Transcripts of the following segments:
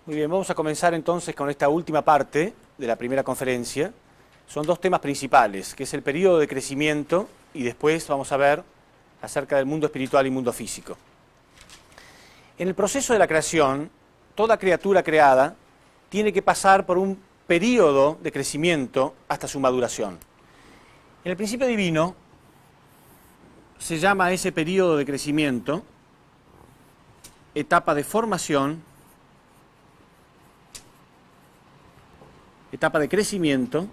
Muy bien, vamos a comenzar entonces con esta última parte de la primera conferencia. Son dos temas principales, que es el periodo de crecimiento y después vamos a ver acerca del mundo espiritual y mundo físico. En el proceso de la creación, toda criatura creada tiene que pasar por un periodo de crecimiento hasta su maduración. En el principio divino se llama a ese periodo de crecimiento etapa de formación, etapa de crecimiento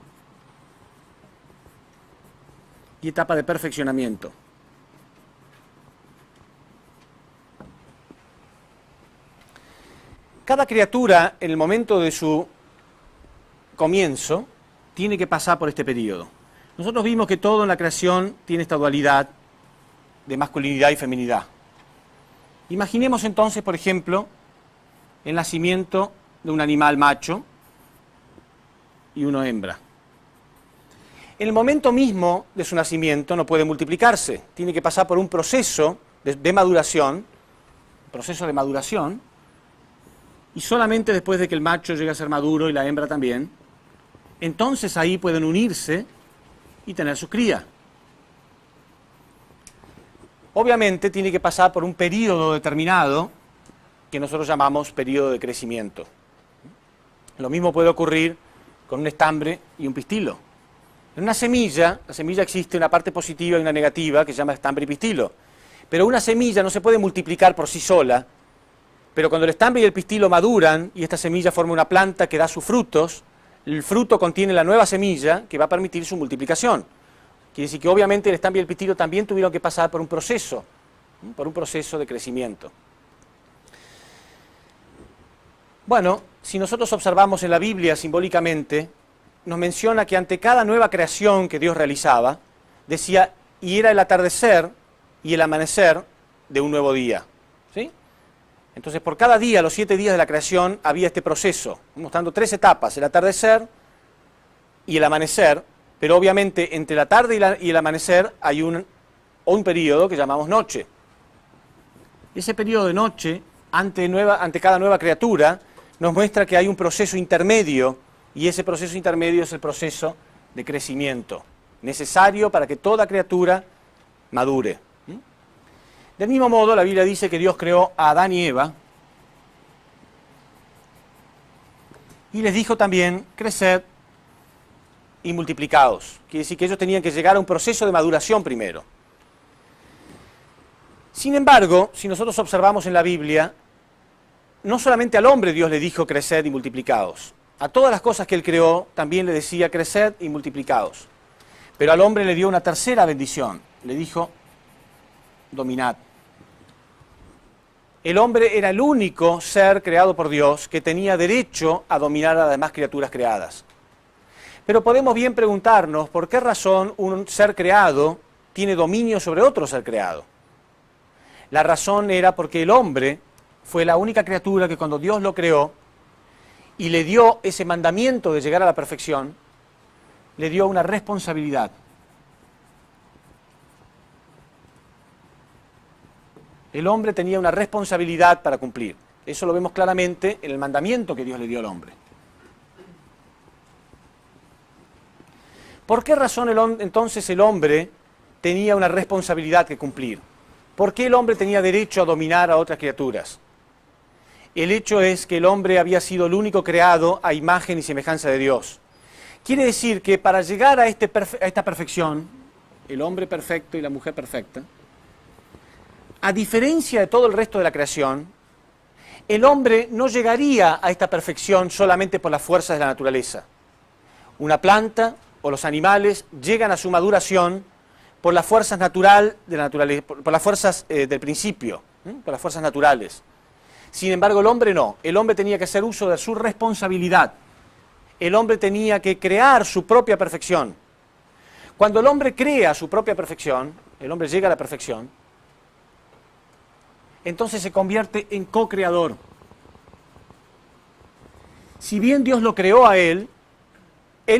y etapa de perfeccionamiento. Cada criatura, en el momento de su comienzo, tiene que pasar por este periodo. Nosotros vimos que todo en la creación tiene esta dualidad de masculinidad y feminidad. Imaginemos entonces, por ejemplo, el nacimiento de un animal macho y uno hembra. En el momento mismo de su nacimiento no puede multiplicarse, tiene que pasar por un proceso de maduración, y solamente después de que el macho llegue a ser maduro y la hembra también, entonces ahí pueden unirse y tener su cría. Obviamente tiene que pasar por un periodo determinado que nosotros llamamos periodo de crecimiento. Lo mismo puede ocurrir con un estambre y un pistilo. En una semilla, la semilla existe una parte positiva y una negativa que se llama estambre y pistilo. Pero una semilla no se puede multiplicar por sí sola, pero cuando el estambre y el pistilo maduran y esta semilla forma una planta que da sus frutos, el fruto contiene la nueva semilla que va a permitir su multiplicación. Quiere decir que obviamente el estambre y el pistilo también tuvieron que pasar por un proceso de crecimiento. Bueno, si nosotros observamos en la Biblia simbólicamente, nos menciona que ante cada nueva creación que Dios realizaba, decía, y era el atardecer y el amanecer de un nuevo día. ¿Sí? Entonces, por cada día, los 7 días de la creación, había este proceso, mostrando 3 etapas, el atardecer y el amanecer, pero obviamente entre la tarde y el amanecer hay un periodo que llamamos noche. Ese periodo de noche, ante cada nueva criatura, nos muestra que hay un proceso intermedio, y ese proceso intermedio es el proceso de crecimiento, necesario para que toda criatura madure. Del mismo modo, la Biblia dice que Dios creó a Adán y Eva, y les dijo también, creced y multiplicaos. Quiere decir que ellos tenían que llegar a un proceso de maduración primero. Sin embargo, si nosotros observamos en la Biblia, no solamente al hombre Dios le dijo creced y multiplicaos. A todas las cosas que Él creó también le decía creced y multiplicaos. Pero al hombre le dio una tercera bendición. Le dijo dominad. El hombre era el único ser creado por Dios que tenía derecho a dominar a las demás criaturas creadas. Pero podemos bien preguntarnos por qué razón un ser creado tiene dominio sobre otro ser creado. La razón era porque el hombre fue la única criatura que cuando Dios lo creó y le dio ese mandamiento de llegar a la perfección, le dio una responsabilidad. El hombre tenía una responsabilidad para cumplir. Eso lo vemos claramente en el mandamiento que Dios le dio al hombre. ¿Por qué razón entonces el hombre tenía una responsabilidad que cumplir? ¿Por qué el hombre tenía derecho a dominar a otras criaturas? El hecho es que el hombre había sido el único creado a imagen y semejanza de Dios. Quiere decir que para llegar a esta perfección, el hombre perfecto y la mujer perfecta, a diferencia de todo el resto de la creación, el hombre no llegaría a esta perfección solamente por las fuerzas de la naturaleza. Una planta o los animales llegan a su maduración por las fuerzas naturales de la naturaleza, por las fuerzas del principio, por las fuerzas naturales. Sin embargo, el hombre no. El hombre tenía que hacer uso de su responsabilidad. El hombre tenía que crear su propia perfección. Cuando el hombre crea su propia perfección, el hombre llega a la perfección, entonces se convierte en co-creador. Si bien Dios lo creó a él,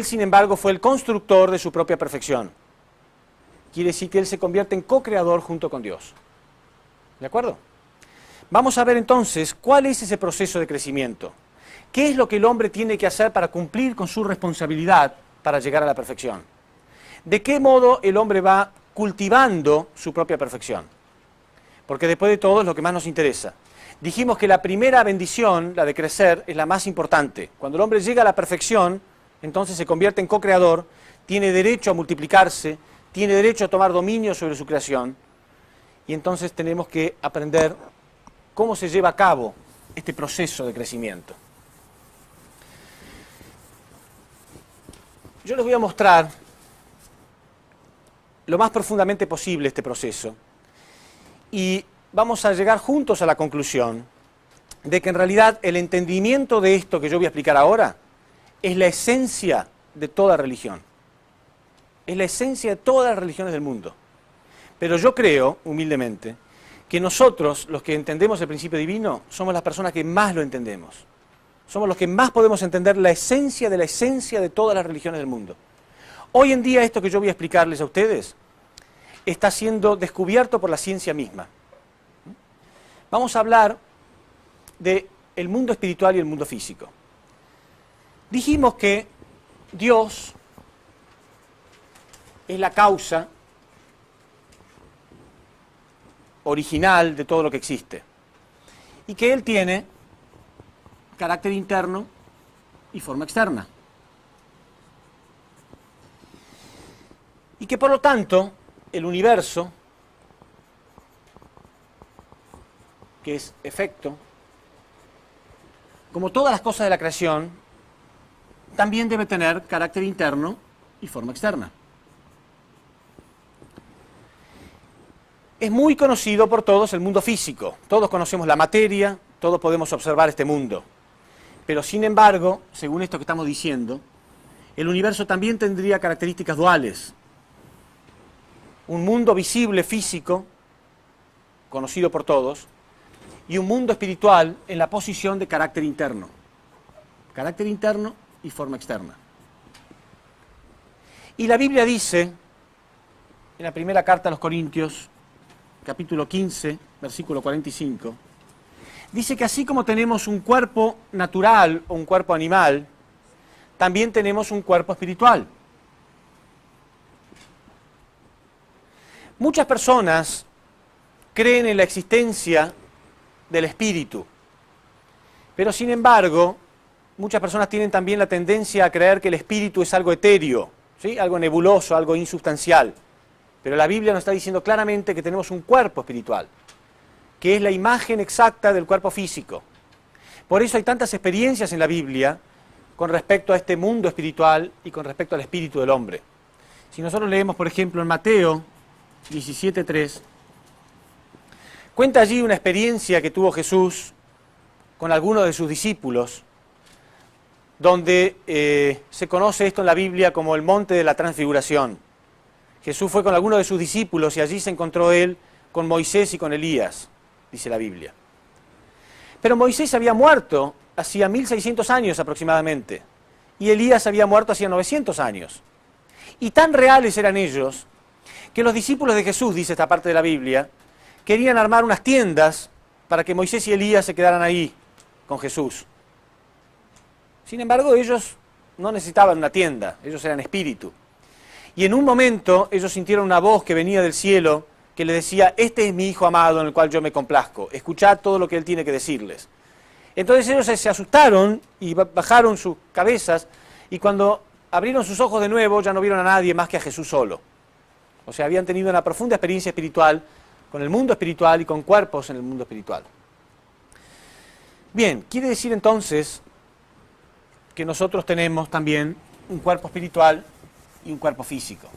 sin embargo fue el constructor de su propia perfección. Quiere decir que él se convierte en co-creador junto con Dios. ¿De acuerdo? Vamos a ver entonces cuál es ese proceso de crecimiento. ¿Qué es lo que el hombre tiene que hacer para cumplir con su responsabilidad para llegar a la perfección? ¿De qué modo el hombre va cultivando su propia perfección? Porque después de todo es lo que más nos interesa. Dijimos que la primera bendición, la de crecer, es la más importante. Cuando el hombre llega a la perfección, entonces se convierte en co-creador, tiene derecho a multiplicarse, tiene derecho a tomar dominio sobre su creación, y entonces tenemos que aprender cómo se lleva a cabo este proceso de crecimiento. Yo les voy a mostrar lo más profundamente posible este proceso, y vamos a llegar juntos a la conclusión de que en realidad el entendimiento de esto que yo voy a explicar ahora es la esencia de toda religión. Es la esencia de todas las religiones del mundo. Pero yo creo, humildemente, que nosotros, los que entendemos el principio divino, somos las personas que más lo entendemos. Somos los que más podemos entender la esencia de todas las religiones del mundo. Hoy en día esto que yo voy a explicarles a ustedes está siendo descubierto por la ciencia misma. Vamos a hablar del mundo espiritual y el mundo físico. Dijimos que Dios es la causa original de todo lo que existe y que Él tiene carácter interno y forma externa. Y que por lo tanto el universo, que es efecto, como todas las cosas de la creación, también debe tener carácter interno y forma externa. Es muy conocido por todos el mundo físico. Todos conocemos la materia, todos podemos observar este mundo. Pero sin embargo, según esto que estamos diciendo, el universo también tendría características duales. Un mundo visible físico, conocido por todos, y un mundo espiritual en la posición de carácter interno. Carácter interno y forma externa. Y la Biblia dice, en la primera carta a los Corintios, capítulo 15, versículo 45, dice que así como tenemos un cuerpo natural o un cuerpo animal, también tenemos un cuerpo espiritual. Muchas personas creen en la existencia del espíritu, pero sin embargo, muchas personas tienen también la tendencia a creer que el espíritu es algo etéreo, ¿sí? Algo nebuloso, algo insubstancial. Pero la Biblia nos está diciendo claramente que tenemos un cuerpo espiritual, que es la imagen exacta del cuerpo físico. Por eso hay tantas experiencias en la Biblia con respecto a este mundo espiritual y con respecto al espíritu del hombre. Si nosotros leemos, por ejemplo, en Mateo 17:3, cuenta allí una experiencia que tuvo Jesús con algunos de sus discípulos, donde se conoce esto en la Biblia como el monte de la transfiguración. Jesús fue con algunos de sus discípulos y allí se encontró él con Moisés y con Elías, dice la Biblia. Pero Moisés había muerto hacía 1600 años aproximadamente, y Elías había muerto hacía 900 años. Y tan reales eran ellos, que los discípulos de Jesús, dice esta parte de la Biblia, querían armar unas tiendas para que Moisés y Elías se quedaran ahí con Jesús. Sin embargo, ellos no necesitaban una tienda, ellos eran espíritu. Y en un momento ellos sintieron una voz que venía del cielo que les decía, este es mi Hijo amado en el cual yo me complazco, escuchad todo lo que Él tiene que decirles. Entonces ellos se asustaron y bajaron sus cabezas y cuando abrieron sus ojos de nuevo ya no vieron a nadie más que a Jesús solo. O sea, habían tenido una profunda experiencia espiritual con el mundo espiritual y con cuerpos en el mundo espiritual. Bien, quiere decir entonces que nosotros tenemos también un cuerpo espiritual y un cuerpo físico.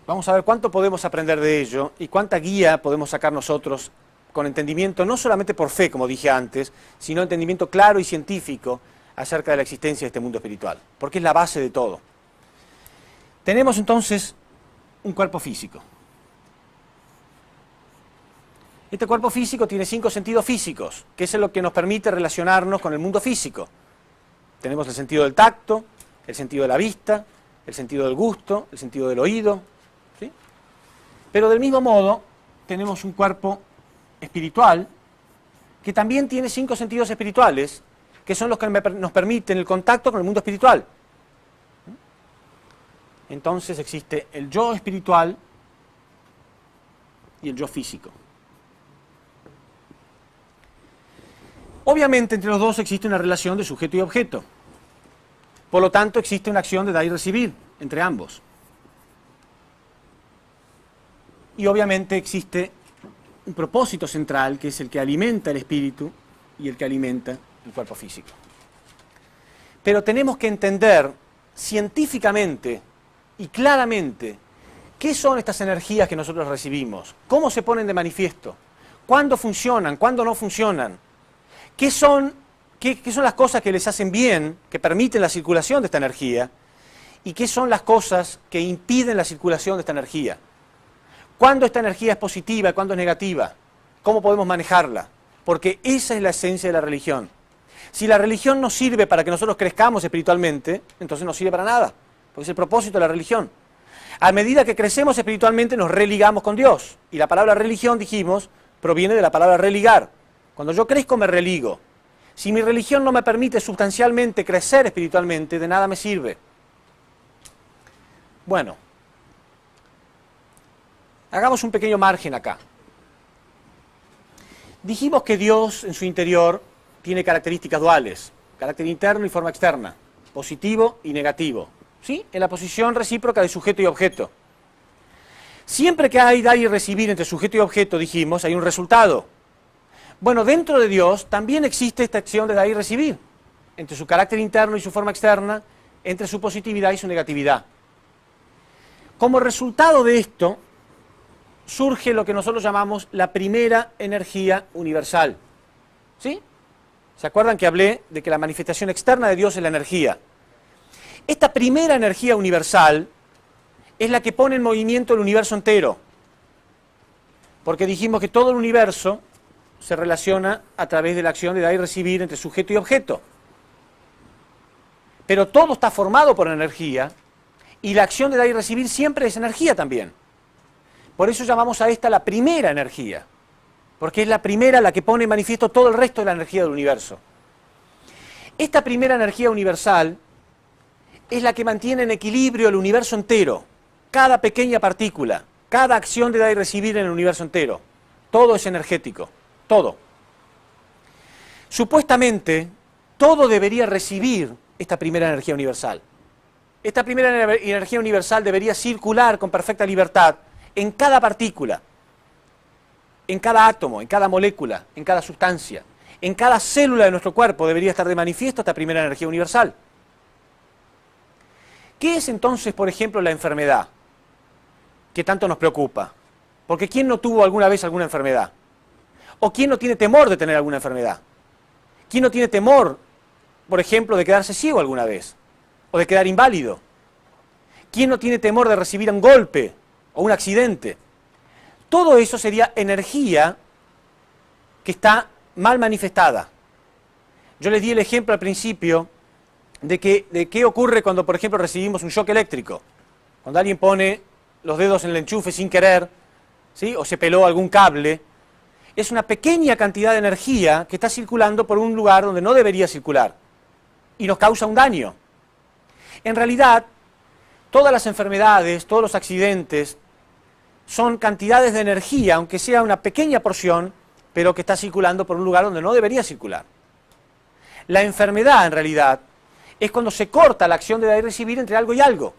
Vamos a ver cuánto podemos aprender de ello y cuánta guía podemos sacar nosotros con entendimiento, no solamente por fe, como dije antes, sino entendimiento claro y científico acerca de la existencia de este mundo espiritual, porque es la base de todo. Tenemos entonces un cuerpo físico. Este cuerpo físico tiene 5 sentidos físicos, que es lo que nos permite relacionarnos con el mundo físico. Tenemos el sentido del tacto, el sentido de la vista, el sentido del gusto, el sentido del oído, ¿sí? Pero del mismo modo tenemos un cuerpo espiritual que también tiene 5 sentidos espirituales, que son los que nos permiten el contacto con el mundo espiritual. Entonces existe el yo espiritual y el yo físico. Obviamente entre los dos existe una relación de sujeto y objeto. Por lo tanto existe una acción de dar y recibir entre ambos. Y obviamente existe un propósito central que es el que alimenta el espíritu y el que alimenta el cuerpo físico. Pero tenemos que entender científicamente y claramente qué son estas energías que nosotros recibimos, cómo se ponen de manifiesto, cuándo funcionan, cuándo no funcionan, qué son las cosas que les hacen bien, que permiten la circulación de esta energía, y qué son las cosas que impiden la circulación de esta energía. ¿Cuándo esta energía es positiva y cuándo es negativa? ¿Cómo podemos manejarla? Porque esa es la esencia de la religión. Si la religión no sirve para que nosotros crezcamos espiritualmente, entonces no sirve para nada, porque es el propósito de la religión. A medida que crecemos espiritualmente nos religamos con Dios. Y la palabra religión, dijimos, proviene de la palabra religar. Cuando yo crezco me religo. Si mi religión no me permite sustancialmente crecer espiritualmente, de nada me sirve. Bueno, hagamos un pequeño margen acá. Dijimos que Dios en su interior tiene características duales, carácter interno y forma externa, positivo y negativo, ¿sí? En la posición recíproca de sujeto y objeto. Siempre que hay dar y recibir entre sujeto y objeto, dijimos, hay un resultado. Bueno, dentro de Dios también existe esta acción de dar y recibir, entre su carácter interno y su forma externa, entre su positividad y su negatividad. Como resultado de esto, surge lo que nosotros llamamos la primera energía universal. ¿Sí? ¿Se acuerdan que hablé de que la manifestación externa de Dios es la energía? Esta primera energía universal es la que pone en movimiento el universo entero. Porque dijimos que todo el universo se relaciona a través de la acción de dar y recibir entre sujeto y objeto. Pero todo está formado por energía y la acción de dar y recibir siempre es energía también. Por eso llamamos a esta la primera energía, porque es la primera la que pone en manifiesto todo el resto de la energía del universo. Esta primera energía universal es la que mantiene en equilibrio el universo entero, cada pequeña partícula, cada acción de dar y recibir en el universo entero. Todo es energético, todo. Supuestamente, todo debería recibir esta primera energía universal. Esta primera energía universal debería circular con perfecta libertad en cada partícula, en cada átomo, en cada molécula, en cada sustancia, en cada célula de nuestro cuerpo debería estar de manifiesto esta primera energía universal. ¿Qué es entonces, por ejemplo, la enfermedad que tanto nos preocupa? Porque ¿quién no tuvo alguna vez alguna enfermedad? ¿O quién no tiene temor de tener alguna enfermedad? ¿Quién no tiene temor, por ejemplo, de quedarse ciego alguna vez? ¿O de quedar inválido? ¿Quién no tiene temor de recibir un golpe o un accidente? Todo eso sería energía que está mal manifestada. Yo les di el ejemplo al principio de qué ocurre cuando, por ejemplo, recibimos un shock eléctrico. Cuando alguien pone los dedos en el enchufe sin querer, ¿sí? O se peló algún cable. Es una pequeña cantidad de energía que está circulando por un lugar donde no debería circular y nos causa un daño. En realidad, todas las enfermedades, todos los accidentes, son cantidades de energía, aunque sea una pequeña porción, pero que está circulando por un lugar donde no debería circular. La enfermedad, en realidad, es cuando se corta la acción de dar y recibir entre algo y algo.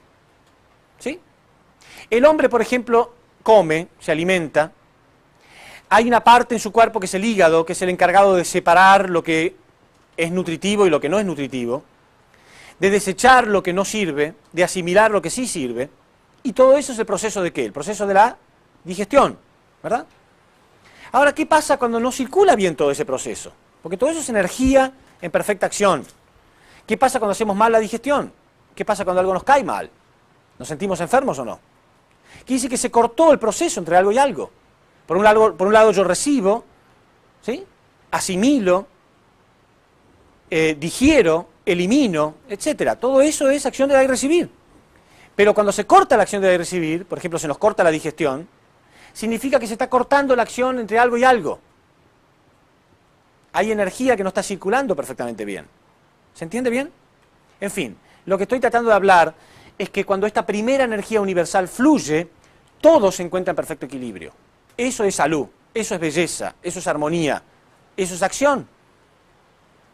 ¿Sí? El hombre, por ejemplo, come, se alimenta. Hay una parte en su cuerpo que es el hígado, que es el encargado de separar lo que es nutritivo y lo que no es nutritivo, de desechar lo que no sirve, de asimilar lo que sí sirve. Y todo eso es el proceso de ¿qué? El proceso de la digestión, ¿verdad? Ahora, ¿qué pasa cuando no circula bien todo ese proceso? Porque todo eso es energía en perfecta acción. ¿Qué pasa cuando hacemos mal la digestión? ¿Qué pasa cuando algo nos cae mal? ¿Nos sentimos enfermos o no? Quiere decir que se cortó el proceso entre algo y algo. Por un lado yo recibo, ¿sí? Asimilo, digiero, elimino, etcétera. Todo eso es acción de dar y recibir. Pero cuando se corta la acción de dar y recibir, por ejemplo, se nos corta la digestión, significa que se está cortando la acción entre algo y algo. Hay energía que no está circulando perfectamente bien. ¿Se entiende bien? En fin, lo que estoy tratando de hablar es que cuando esta primera energía universal fluye, todo se encuentra en perfecto equilibrio. Eso es salud, eso es belleza, eso es armonía, eso es acción.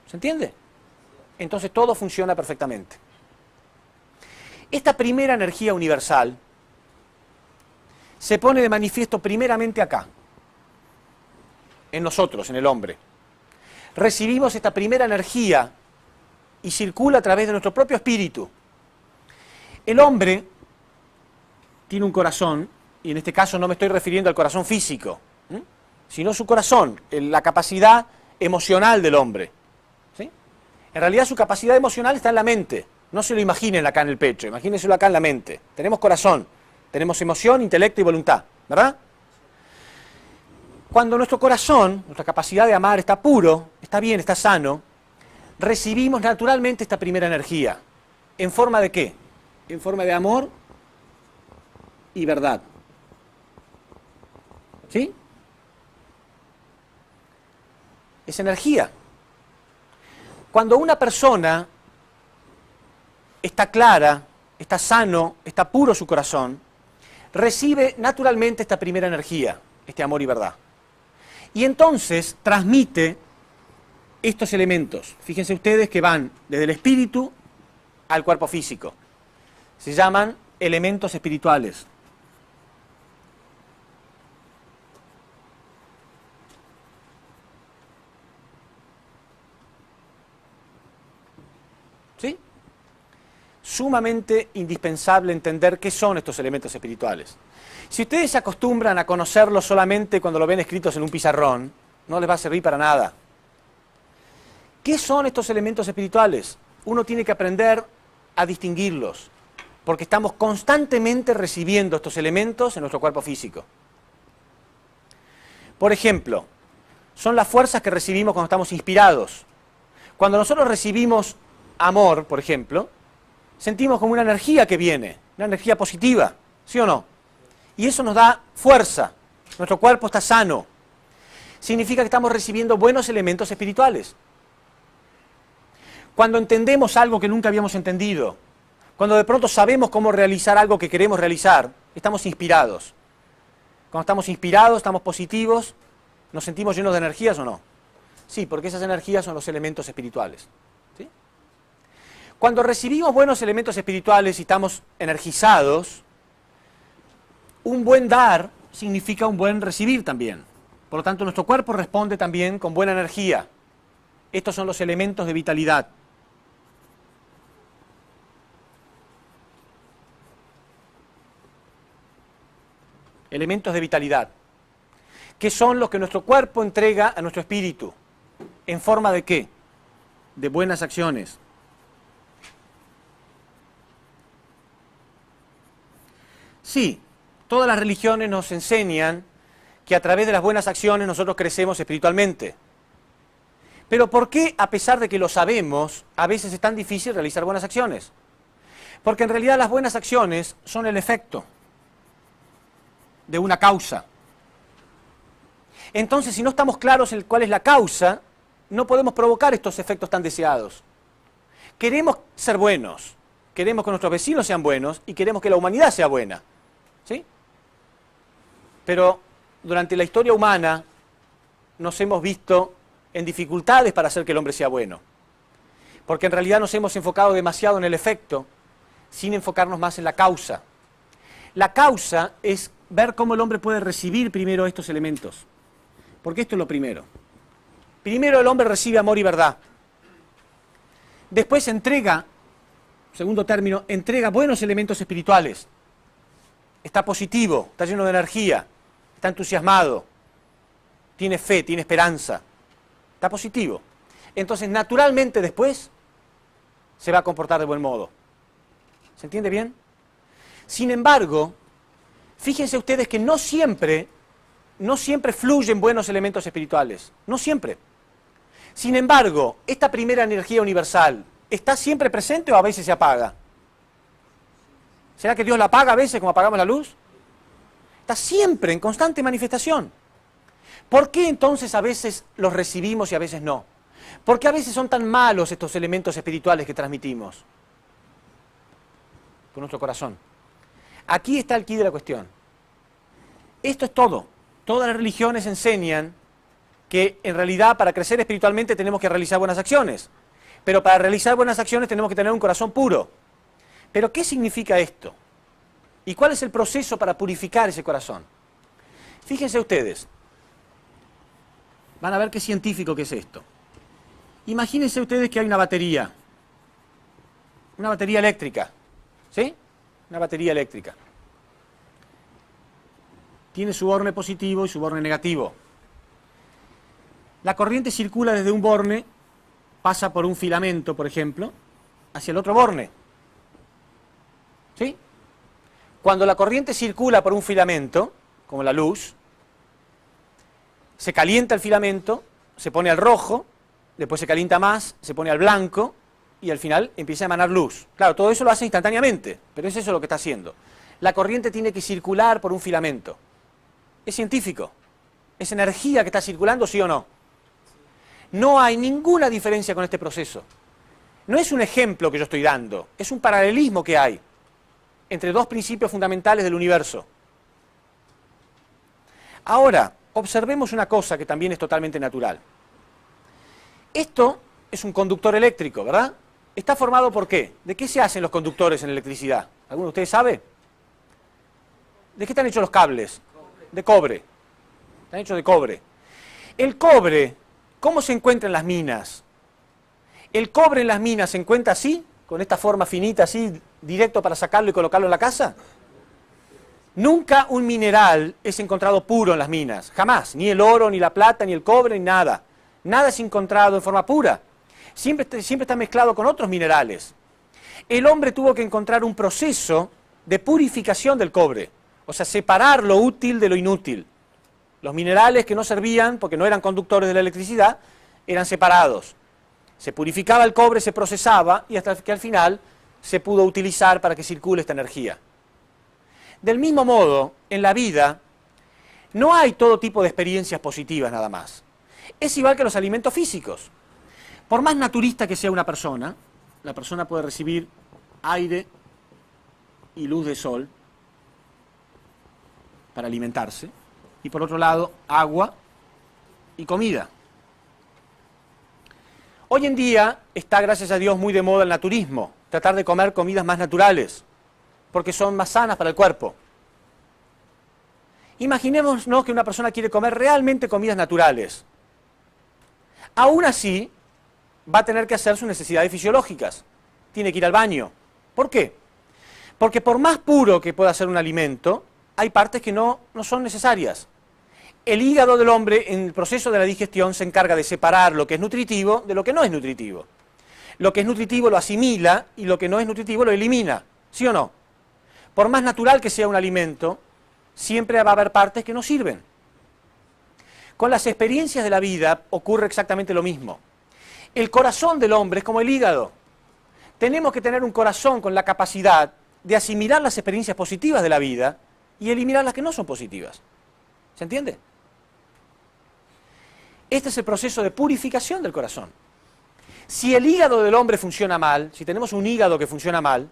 ¿Se entiende? Entonces todo funciona perfectamente. Esta primera energía universal se pone de manifiesto primeramente acá, en nosotros, en el hombre. Recibimos esta primera energía y circula a través de nuestro propio espíritu. El hombre tiene un corazón, y en este caso no me estoy refiriendo al corazón físico, sino su corazón, la capacidad emocional del hombre. ¿Sí? En realidad su capacidad emocional está en la mente. No se lo imaginen acá en el pecho, imagínenselo acá en la mente. Tenemos corazón, tenemos emoción, intelecto y voluntad, ¿verdad? Cuando nuestro corazón, nuestra capacidad de amar está puro, está bien, está sano, recibimos naturalmente esta primera energía. ¿En forma de qué? En forma de amor y verdad. ¿Sí? Es energía. Cuando una persona está clara, está sano, está puro su corazón, recibe naturalmente esta primera energía, este amor y verdad. Y entonces transmite estos elementos. Fíjense ustedes que van desde el espíritu al cuerpo físico. Se llaman elementos espirituales. ¿Sí? Sumamente indispensable entender qué son estos elementos espirituales. Si ustedes se acostumbran a conocerlos solamente cuando lo ven escritos en un pizarrón, no les va a servir para nada. ¿Qué son estos elementos espirituales? Uno tiene que aprender a distinguirlos, porque estamos constantemente recibiendo estos elementos en nuestro cuerpo físico. Por ejemplo, son las fuerzas que recibimos cuando estamos inspirados. Cuando nosotros recibimos amor, por ejemplo, sentimos como una energía que viene, una energía positiva, ¿sí o no? Y eso nos da fuerza, nuestro cuerpo está sano. Significa que estamos recibiendo buenos elementos espirituales. Cuando entendemos algo que nunca habíamos entendido, cuando de pronto sabemos cómo realizar algo que queremos realizar, estamos inspirados. Cuando estamos inspirados, estamos positivos, ¿nos sentimos llenos de energías o no? Sí, porque esas energías son los elementos espirituales. ¿Sí? Cuando recibimos buenos elementos espirituales y estamos energizados, un buen dar significa un buen recibir también. Por lo tanto, nuestro cuerpo responde también con buena energía. Estos son los elementos de vitalidad. Elementos de vitalidad, que son los que nuestro cuerpo entrega a nuestro espíritu. ¿En forma de qué? De buenas acciones. Sí, todas las religiones nos enseñan que a través de las buenas acciones nosotros crecemos espiritualmente. Pero ¿por qué, a pesar de que lo sabemos, a veces es tan difícil realizar buenas acciones? Porque en realidad las buenas acciones son el efecto de una causa. Entonces, si no estamos claros en cuál es la causa, no podemos provocar estos efectos tan deseados. Queremos ser buenos, queremos que nuestros vecinos sean buenos y queremos que la humanidad sea buena. ¿Sí? Pero durante la historia humana nos hemos visto en dificultades para hacer que el hombre sea bueno. Porque en realidad nos hemos enfocado demasiado en el efecto, sin enfocarnos más en la causa. La causa es ver cómo el hombre puede recibir primero estos elementos. Porque esto es lo primero. Primero el hombre recibe amor y verdad. Después entrega, segundo término, entrega buenos elementos espirituales. Está positivo, está lleno de energía, está entusiasmado, tiene fe, tiene esperanza, está positivo. Entonces, naturalmente después se va a comportar de buen modo. ¿Se entiende bien? Sin embargo, fíjense ustedes que no siempre fluyen buenos elementos espirituales. No siempre. Sin embargo, esta primera energía universal, ¿está siempre presente o a veces se apaga? ¿Será que Dios la apaga a veces como apagamos la luz? Está siempre en constante manifestación. ¿Por qué entonces a veces los recibimos y a veces no? ¿Por qué a veces son tan malos estos elementos espirituales que transmitimos? Por nuestro corazón. Aquí está el quid de la cuestión. Esto es todo. Todas las religiones enseñan que en realidad para crecer espiritualmente tenemos que realizar buenas acciones. Pero para realizar buenas acciones tenemos que tener un corazón puro. ¿Pero qué significa esto? ¿Y cuál es el proceso para purificar ese corazón? Fíjense ustedes. Van a ver qué científico que es esto. Imagínense ustedes que hay una batería eléctrica, ¿sí? Una batería eléctrica. Tiene su borne positivo y su borne negativo. La corriente circula desde un borne, pasa por un filamento, por ejemplo, hacia el otro borne. ¿Sí? Cuando la corriente circula por un filamento, como la luz, se calienta el filamento, se pone al rojo, después se calienta más, se pone al blanco y al final empieza a emanar luz. Claro, todo eso lo hace instantáneamente, pero es eso lo que está haciendo. La corriente tiene que circular por un filamento. Es científico. Es energía que está circulando, ¿sí o no? No hay ninguna diferencia con este proceso. No es un ejemplo que yo estoy dando, es un paralelismo que hay entre dos principios fundamentales del universo. Ahora, observemos una cosa que también es totalmente natural. Esto es un conductor eléctrico, ¿verdad? ¿Está formado por qué? ¿De qué se hacen los conductores en electricidad? ¿Alguno de ustedes sabe? ¿De qué están hechos los cables? De cobre. Están hechos de cobre. El cobre, ¿cómo se encuentra en las minas? ¿El cobre en las minas se encuentra así, con esta forma finita, así, directo para sacarlo y colocarlo en la casa? Nunca un mineral es encontrado puro en las minas, jamás. Ni el oro, ni la plata, ni el cobre, ni nada. Nada es encontrado en forma pura. Siempre está mezclado con otros minerales. El hombre tuvo que encontrar un proceso de purificación del cobre. O sea, separar lo útil de lo inútil. Los minerales que no servían, porque no eran conductores de la electricidad, eran separados. Se purificaba el cobre, se procesaba, y hasta que al final se pudo utilizar para que circule esta energía. Del mismo modo, en la vida, no hay todo tipo de experiencias positivas nada más. Es igual que los alimentos físicos. Por más naturista que sea una persona, la persona puede recibir aire y luz de sol para alimentarse, y por otro lado, agua y comida. Hoy en día está, gracias a Dios, muy de moda el naturismo, tratar de comer comidas más naturales, porque son más sanas para el cuerpo. Imaginémonos que una persona quiere comer realmente comidas naturales. Aún así, va a tener que hacer sus necesidades fisiológicas. Tiene que ir al baño. ¿Por qué? Porque por más puro que pueda ser un alimento, hay partes que no son necesarias. El hígado del hombre, en el proceso de la digestión, se encarga de separar lo que es nutritivo de lo que no es nutritivo. Lo que es nutritivo lo asimila y lo que no es nutritivo lo elimina. ¿Sí o no? Por más natural que sea un alimento, siempre va a haber partes que no sirven. Con las experiencias de la vida ocurre exactamente lo mismo. El corazón del hombre es como el hígado. Tenemos que tener un corazón con la capacidad de asimilar las experiencias positivas de la vida y eliminar las que no son positivas. ¿Se entiende? Este es el proceso de purificación del corazón. Si el hígado del hombre funciona mal, si tenemos un hígado que funciona mal,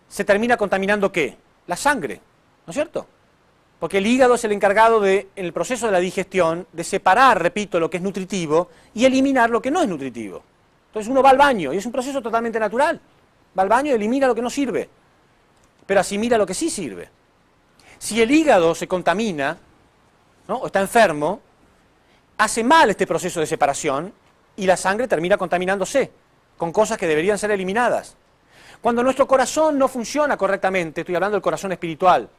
se termina contaminando ¿qué? La sangre, ¿no es cierto? Porque el hígado es el encargado de, en el proceso de la digestión, de separar, repito, lo que es nutritivo y eliminar lo que no es nutritivo. Entonces uno va al baño y es un proceso totalmente natural. Va al baño y elimina lo que no sirve, pero asimila lo que sí sirve. Si el hígado se contamina, ¿no? O está enfermo, hace mal este proceso de separación y la sangre termina contaminándose con cosas que deberían ser eliminadas. Cuando nuestro corazón no funciona correctamente, estoy hablando del corazón espiritual,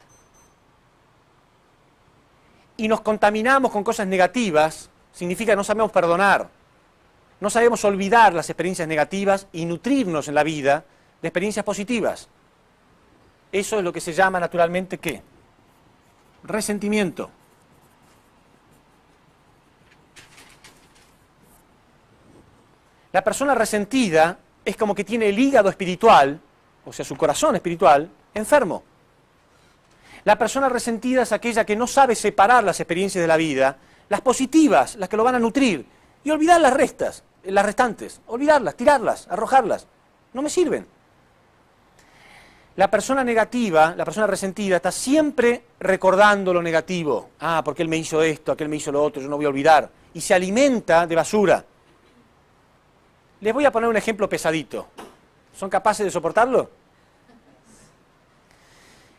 y nos contaminamos con cosas negativas, significa que no sabemos perdonar, no sabemos olvidar las experiencias negativas y nutrirnos en la vida de experiencias positivas. Eso es lo que se llama naturalmente ¿qué? Resentimiento. La persona resentida es como que tiene el hígado espiritual, o sea, su corazón espiritual, enfermo. La persona resentida es aquella que no sabe separar las experiencias de la vida, las positivas, las que lo van a nutrir, y olvidar las restantes, olvidarlas, tirarlas, arrojarlas. No me sirven. La persona negativa, la persona resentida, está siempre recordando lo negativo. Ah, porque él me hizo esto, aquel me hizo lo otro, yo no voy a olvidar. Y se alimenta de basura. Les voy a poner un ejemplo pesadito. ¿Son capaces de soportarlo?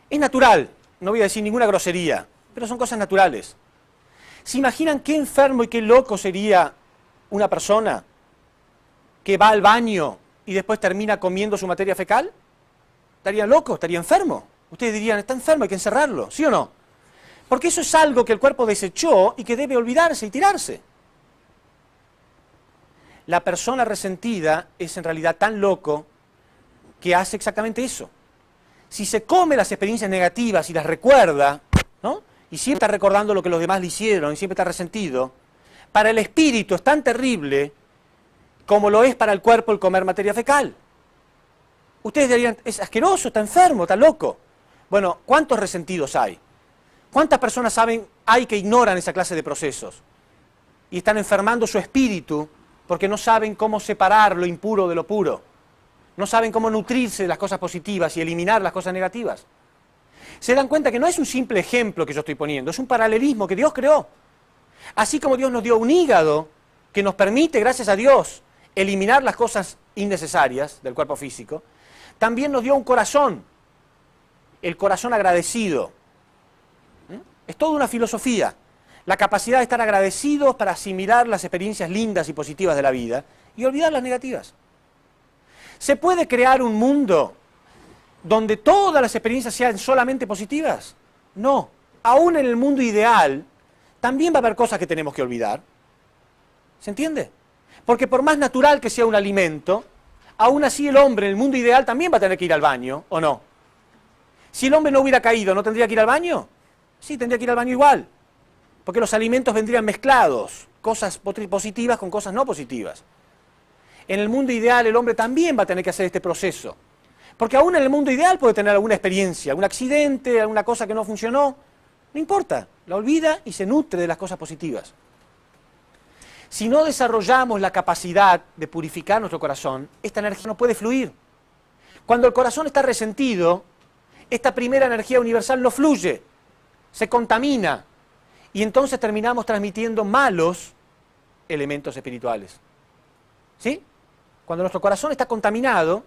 Es natural, no voy a decir ninguna grosería, pero son cosas naturales. ¿Se imaginan qué enfermo y qué loco sería una persona que va al baño y después termina comiendo su materia fecal? ¿Estaría loco? ¿Estaría enfermo? Ustedes dirían, está enfermo, hay que encerrarlo, ¿sí o no? Porque eso es algo que el cuerpo desechó y que debe olvidarse y tirarse. La persona resentida es en realidad tan loco que hace exactamente eso. Si se come las experiencias negativas y las recuerda, ¿no? Y siempre está recordando lo que los demás le hicieron y siempre está resentido, para el espíritu es tan terrible como lo es para el cuerpo el comer materia fecal. Ustedes dirían, es asqueroso, está enfermo, está loco. Bueno, ¿cuántos resentidos hay? ¿Cuántas personas hay que ignoran esa clase de procesos? Y están enfermando su espíritu porque no saben cómo separar lo impuro de lo puro. No saben cómo nutrirse de las cosas positivas y eliminar las cosas negativas. Se dan cuenta que no es un simple ejemplo que yo estoy poniendo, es un paralelismo que Dios creó. Así como Dios nos dio un hígado que nos permite, gracias a Dios, eliminar las cosas innecesarias del cuerpo físico, también nos dio un corazón, el corazón agradecido. Es toda una filosofía, la capacidad de estar agradecidos para asimilar las experiencias lindas y positivas de la vida y olvidar las negativas. ¿Se puede crear un mundo donde todas las experiencias sean solamente positivas? No. Aún en el mundo ideal, también va a haber cosas que tenemos que olvidar. ¿Se entiende? Porque por más natural que sea un alimento, aún así el hombre en el mundo ideal también va a tener que ir al baño, ¿o no? Si el hombre no hubiera caído, ¿no tendría que ir al baño? Sí, tendría que ir al baño igual. Porque los alimentos vendrían mezclados, cosas positivas con cosas no positivas. En el mundo ideal el hombre también va a tener que hacer este proceso. Porque aún en el mundo ideal puede tener alguna experiencia, algún accidente, alguna cosa que no funcionó. No importa, la olvida y se nutre de las cosas positivas. Si no desarrollamos la capacidad de purificar nuestro corazón, esta energía no puede fluir. Cuando el corazón está resentido, esta primera energía universal no fluye, se contamina y entonces terminamos transmitiendo malos elementos espirituales. ¿Sí? Cuando nuestro corazón está contaminado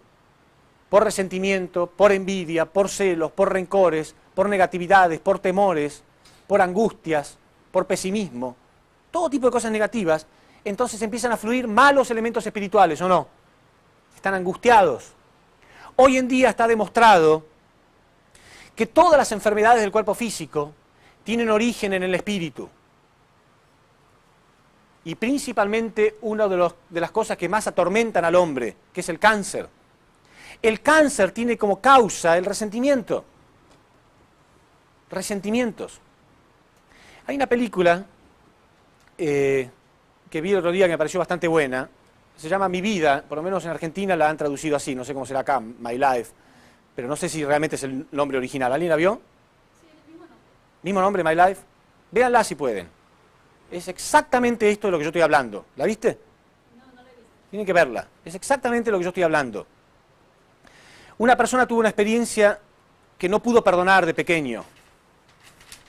por resentimiento, por envidia, por celos, por rencores, por negatividades, por temores, por angustias, por pesimismo, todo tipo de cosas negativas, entonces empiezan a fluir malos elementos espirituales, ¿o no? Están angustiados. Hoy en día está demostrado que todas las enfermedades del cuerpo físico tienen origen en el espíritu. Y principalmente una de las cosas que más atormentan al hombre, que es el cáncer. El cáncer tiene como causa el resentimiento. Resentimientos. Hay una película que vi el otro día que me pareció bastante buena, se llama Mi Vida, por lo menos en Argentina la han traducido así, no sé cómo será acá, My Life, pero no sé si realmente es el nombre original. ¿Alguien la vio? Sí, el mismo nombre. ¿Mismo nombre, My Life? Véanla si pueden. Es exactamente esto de lo que yo estoy hablando. ¿La viste? No, no lo he visto. Tienen que verla. Es exactamente lo que yo estoy hablando. Una persona tuvo una experiencia que no pudo perdonar de pequeño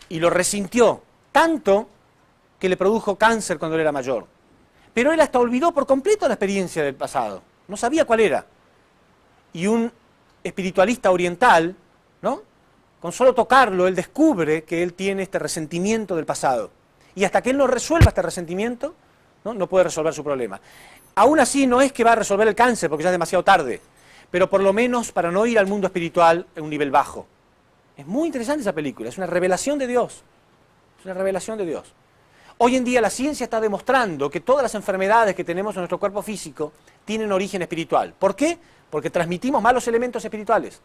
y lo resintió tanto que le produjo cáncer cuando él era mayor. Pero él hasta olvidó por completo la experiencia del pasado. No sabía cuál era. Y un espiritualista oriental, ¿no? Con solo tocarlo, él descubre que él tiene este resentimiento del pasado. Y hasta que él no resuelva este resentimiento, no puede resolver su problema. Aún así no es que va a resolver el cáncer, porque ya es demasiado tarde, pero por lo menos para no ir al mundo espiritual en un nivel bajo. Es muy interesante esa película, es una revelación de Dios. Es una revelación de Dios. Hoy en día la ciencia está demostrando que todas las enfermedades que tenemos en nuestro cuerpo físico tienen origen espiritual. ¿Por qué? Porque transmitimos malos elementos espirituales.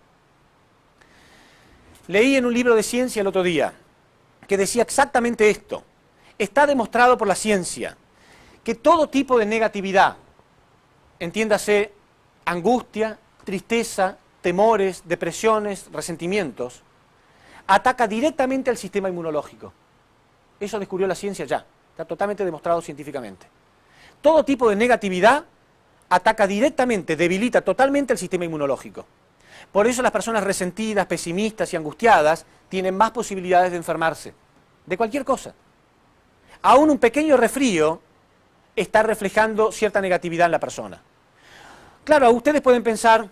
Leí en un libro de ciencia el otro día que decía exactamente esto. Está demostrado por la ciencia que todo tipo de negatividad, entiéndase angustia, tristeza, temores, depresiones, resentimientos, ataca directamente al sistema inmunológico. Eso descubrió la ciencia ya, está totalmente demostrado científicamente. Todo tipo de negatividad ataca directamente, debilita totalmente el sistema inmunológico. Por eso las personas resentidas, pesimistas y angustiadas tienen más posibilidades de enfermarse, de cualquier cosa. Aún un pequeño resfrío está reflejando cierta negatividad en la persona. Claro, ustedes pueden pensar,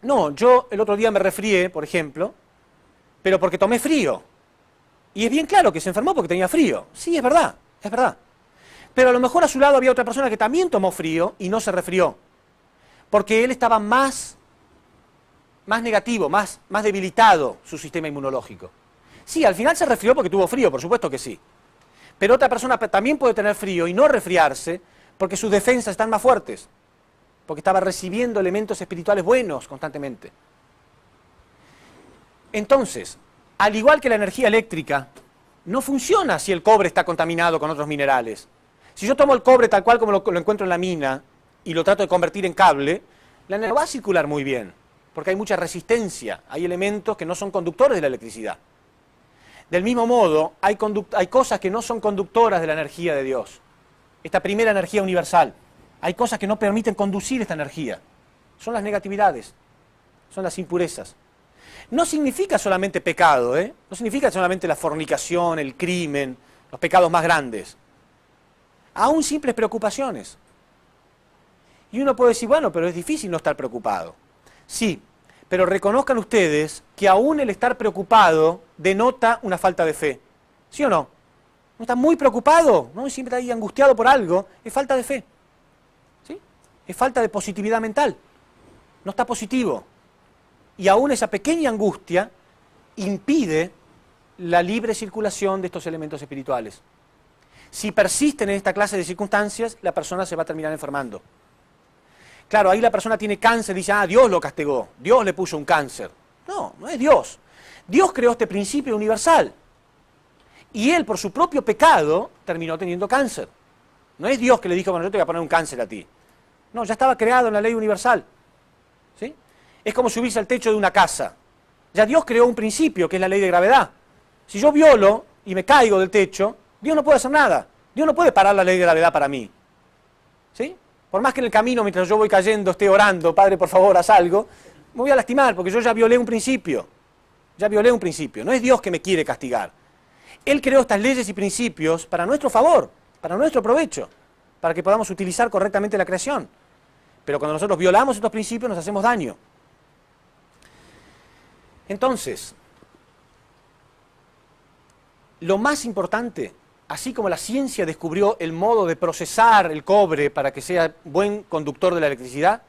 no, yo el otro día me resfrié, por ejemplo, pero porque tomé frío. Y es bien claro que se enfermó porque tenía frío. Sí, es verdad, es verdad. Pero a lo mejor a su lado había otra persona que también tomó frío y no se resfrió. Porque él estaba más negativo, más debilitado su sistema inmunológico. Sí, al final se resfrió porque tuvo frío, por supuesto que sí. Pero otra persona también puede tener frío y no resfriarse porque sus defensas están más fuertes. Porque estaba recibiendo elementos espirituales buenos constantemente. Entonces, al igual que la energía eléctrica, no funciona si el cobre está contaminado con otros minerales. Si yo tomo el cobre tal cual como lo encuentro en la mina y lo trato de convertir en cable, la energía no va a circular muy bien, porque hay mucha resistencia, hay elementos que no son conductores de la electricidad. Del mismo modo, hay cosas que no son conductoras de la energía de Dios, esta primera energía universal. Hay cosas que no permiten conducir esta energía. Son las negatividades, son las impurezas. No significa solamente pecado, no significa solamente la fornicación, el crimen, los pecados más grandes. Aún simples preocupaciones. Y uno puede decir, bueno, pero es difícil no estar preocupado. Sí, pero reconozcan ustedes que aún el estar preocupado denota una falta de fe. ¿Sí o no? No está muy preocupado, ¿no? Siempre está ahí angustiado por algo, es falta de fe. ¿Sí? Es falta de positividad mental. No está positivo. Y aún esa pequeña angustia impide la libre circulación de estos elementos espirituales. Si persisten en esta clase de circunstancias, la persona se va a terminar enfermando. Claro, ahí la persona tiene cáncer y dice, Dios lo castigó, Dios le puso un cáncer. No, no es Dios. Dios creó este principio universal. Y él, por su propio pecado, terminó teniendo cáncer. No es Dios que le dijo, bueno, yo te voy a poner un cáncer a ti. No, ya estaba creado en la ley universal. ¿Sí? Es como subirse al techo de una casa. Ya Dios creó un principio, que es la ley de gravedad. Si yo violo y me caigo del techo, Dios no puede hacer nada. Dios no puede parar la ley de gravedad para mí. ¿Sí? Por más que en el camino, mientras yo voy cayendo, esté orando, Padre, por favor, haz algo, me voy a lastimar, porque yo ya violé un principio. Ya violé un principio. No es Dios que me quiere castigar. Él creó estas leyes y principios para nuestro favor, para nuestro provecho, para que podamos utilizar correctamente la creación. Pero cuando nosotros violamos estos principios, nos hacemos daño. Entonces, lo más importante, así como la ciencia descubrió el modo de procesar el cobre para que sea buen conductor de la electricidad,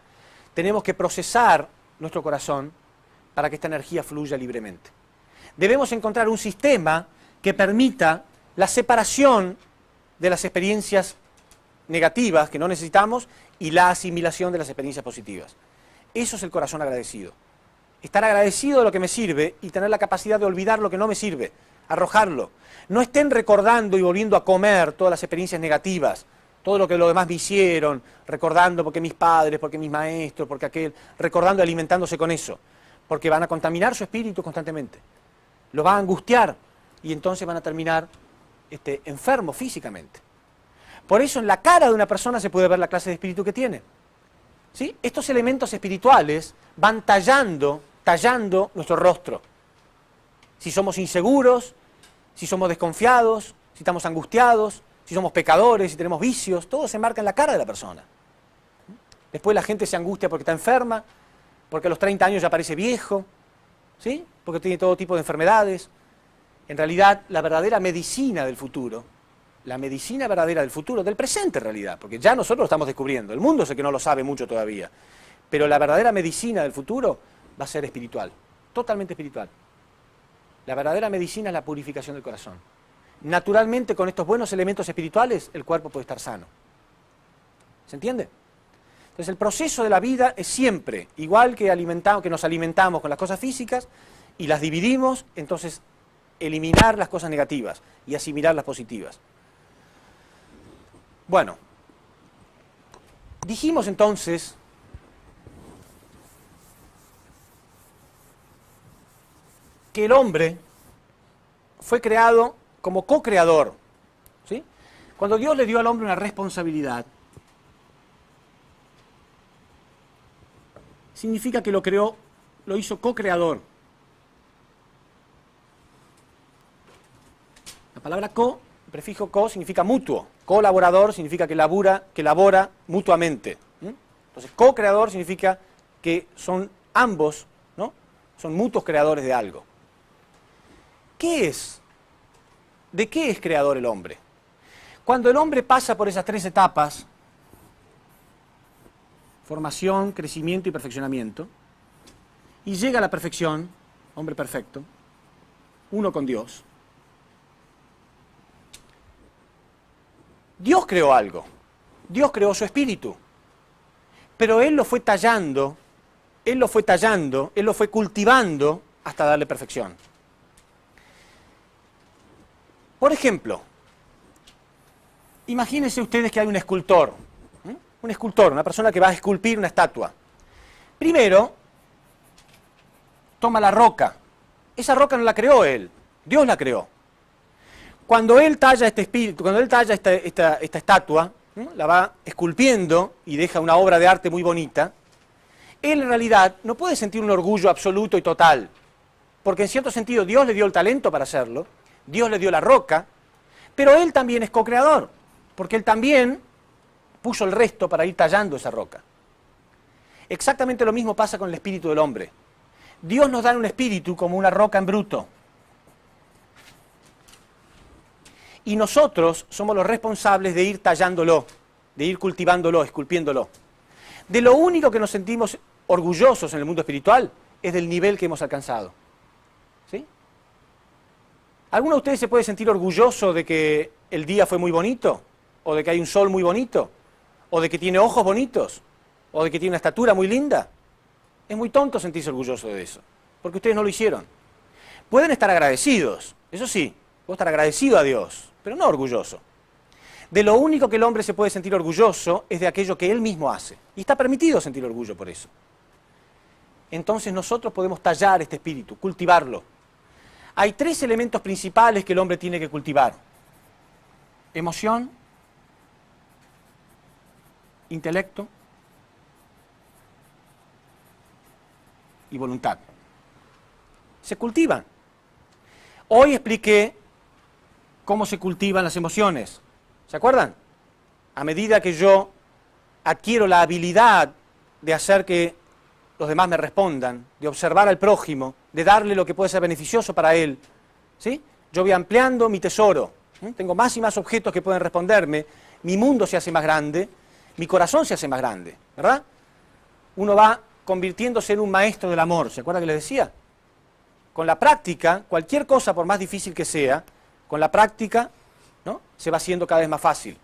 tenemos que procesar nuestro corazón para que esta energía fluya libremente. Debemos encontrar un sistema que permita la separación de las experiencias negativas que no necesitamos y la asimilación de las experiencias positivas. Eso es el corazón agradecido. Estar agradecido de lo que me sirve y tener la capacidad de olvidar lo que no me sirve, arrojarlo. No estén recordando y volviendo a comer todas las experiencias negativas, todo lo que los demás me hicieron, recordando porque mis padres, porque mis maestros, porque aquel, recordando y alimentándose con eso, porque van a contaminar su espíritu constantemente. Lo va a angustiar y entonces van a terminar enfermos físicamente. Por eso en la cara de una persona se puede ver la clase de espíritu que tiene. ¿Sí? Estos elementos espirituales van tallando nuestro rostro. Si somos inseguros, si somos desconfiados, si estamos angustiados, si somos pecadores, si tenemos vicios, todo se marca en la cara de la persona. Después la gente se angustia porque está enferma, porque a los 30 años ya parece viejo, ¿sí? Porque tiene todo tipo de enfermedades. En realidad, la verdadera medicina del futuro, la medicina verdadera del futuro, del presente en realidad, porque ya nosotros lo estamos descubriendo, el mundo es el que no lo sabe mucho todavía, pero la verdadera medicina del futuro va a ser espiritual, totalmente espiritual. La verdadera medicina es la purificación del corazón. Naturalmente, con estos buenos elementos espirituales, el cuerpo puede estar sano. ¿Se entiende? Entonces, el proceso de la vida es siempre, igual que nos alimentamos con las cosas físicas y las dividimos, entonces eliminar las cosas negativas y asimilar las positivas. Bueno, dijimos entonces que el hombre fue creado como co-creador, ¿sí? Cuando Dios le dio al hombre una responsabilidad, significa que lo creó, lo hizo co-creador. La palabra co, el prefijo co, significa mutuo. Colaborador significa que labora mutuamente. Entonces, co-creador significa que son ambos, ¿no? Son mutuos creadores de algo. ¿Qué es? ¿De qué es creador el hombre? Cuando el hombre pasa por esas tres etapas, formación, crecimiento y perfeccionamiento, y llega a la perfección, hombre perfecto, uno con Dios, Dios creó algo, Dios creó su espíritu, pero Él lo fue tallando, Él lo fue cultivando hasta darle perfección. Por ejemplo, imagínense ustedes que hay un escultor, una persona que va a esculpir una estatua. Primero, toma la roca. Esa roca no la creó él, Dios la creó. Cuando él talla este espíritu, cuando él talla esta estatua, la va esculpiendo y deja una obra de arte muy bonita, él en realidad no puede sentir un orgullo absoluto y total, porque en cierto sentido Dios le dio el talento para hacerlo, Dios le dio la roca, pero él también es co-creador, porque él también puso el resto para ir tallando esa roca. Exactamente lo mismo pasa con el espíritu del hombre. Dios nos da un espíritu como una roca en bruto. Y nosotros somos los responsables de ir tallándolo, de ir cultivándolo, esculpiéndolo. De lo único que nos sentimos orgullosos en el mundo espiritual es del nivel que hemos alcanzado. ¿Sí? ¿Alguno de ustedes se puede sentir orgulloso de que el día fue muy bonito? ¿O de que hay un sol muy bonito? ¿O de que tiene ojos bonitos? ¿O de que tiene una estatura muy linda? Es muy tonto sentirse orgulloso de eso, porque ustedes no lo hicieron. Pueden estar agradecidos, eso sí, puedo estar agradecido a Dios, pero no orgulloso. De lo único que el hombre se puede sentir orgulloso es de aquello que él mismo hace. Y está permitido sentir orgullo por eso. Entonces nosotros podemos tallar este espíritu, cultivarlo. Hay tres elementos principales que el hombre tiene que cultivar: emoción, intelecto y voluntad. Se cultivan. Hoy expliqué cómo se cultivan las emociones. ¿Se acuerdan? A medida que yo adquiero la habilidad de hacer que los demás me respondan, de observar al prójimo, de darle lo que puede ser beneficioso para él, ¿sí? Yo voy ampliando mi tesoro. Tengo más y más objetos que pueden responderme, mi mundo se hace más grande, mi corazón se hace más grande, ¿verdad? Uno va convirtiéndose en un maestro del amor, ¿se acuerda que les decía? Con la práctica, cualquier cosa, por más difícil que sea, con la práctica, ¿no?, se va haciendo cada vez más fácil.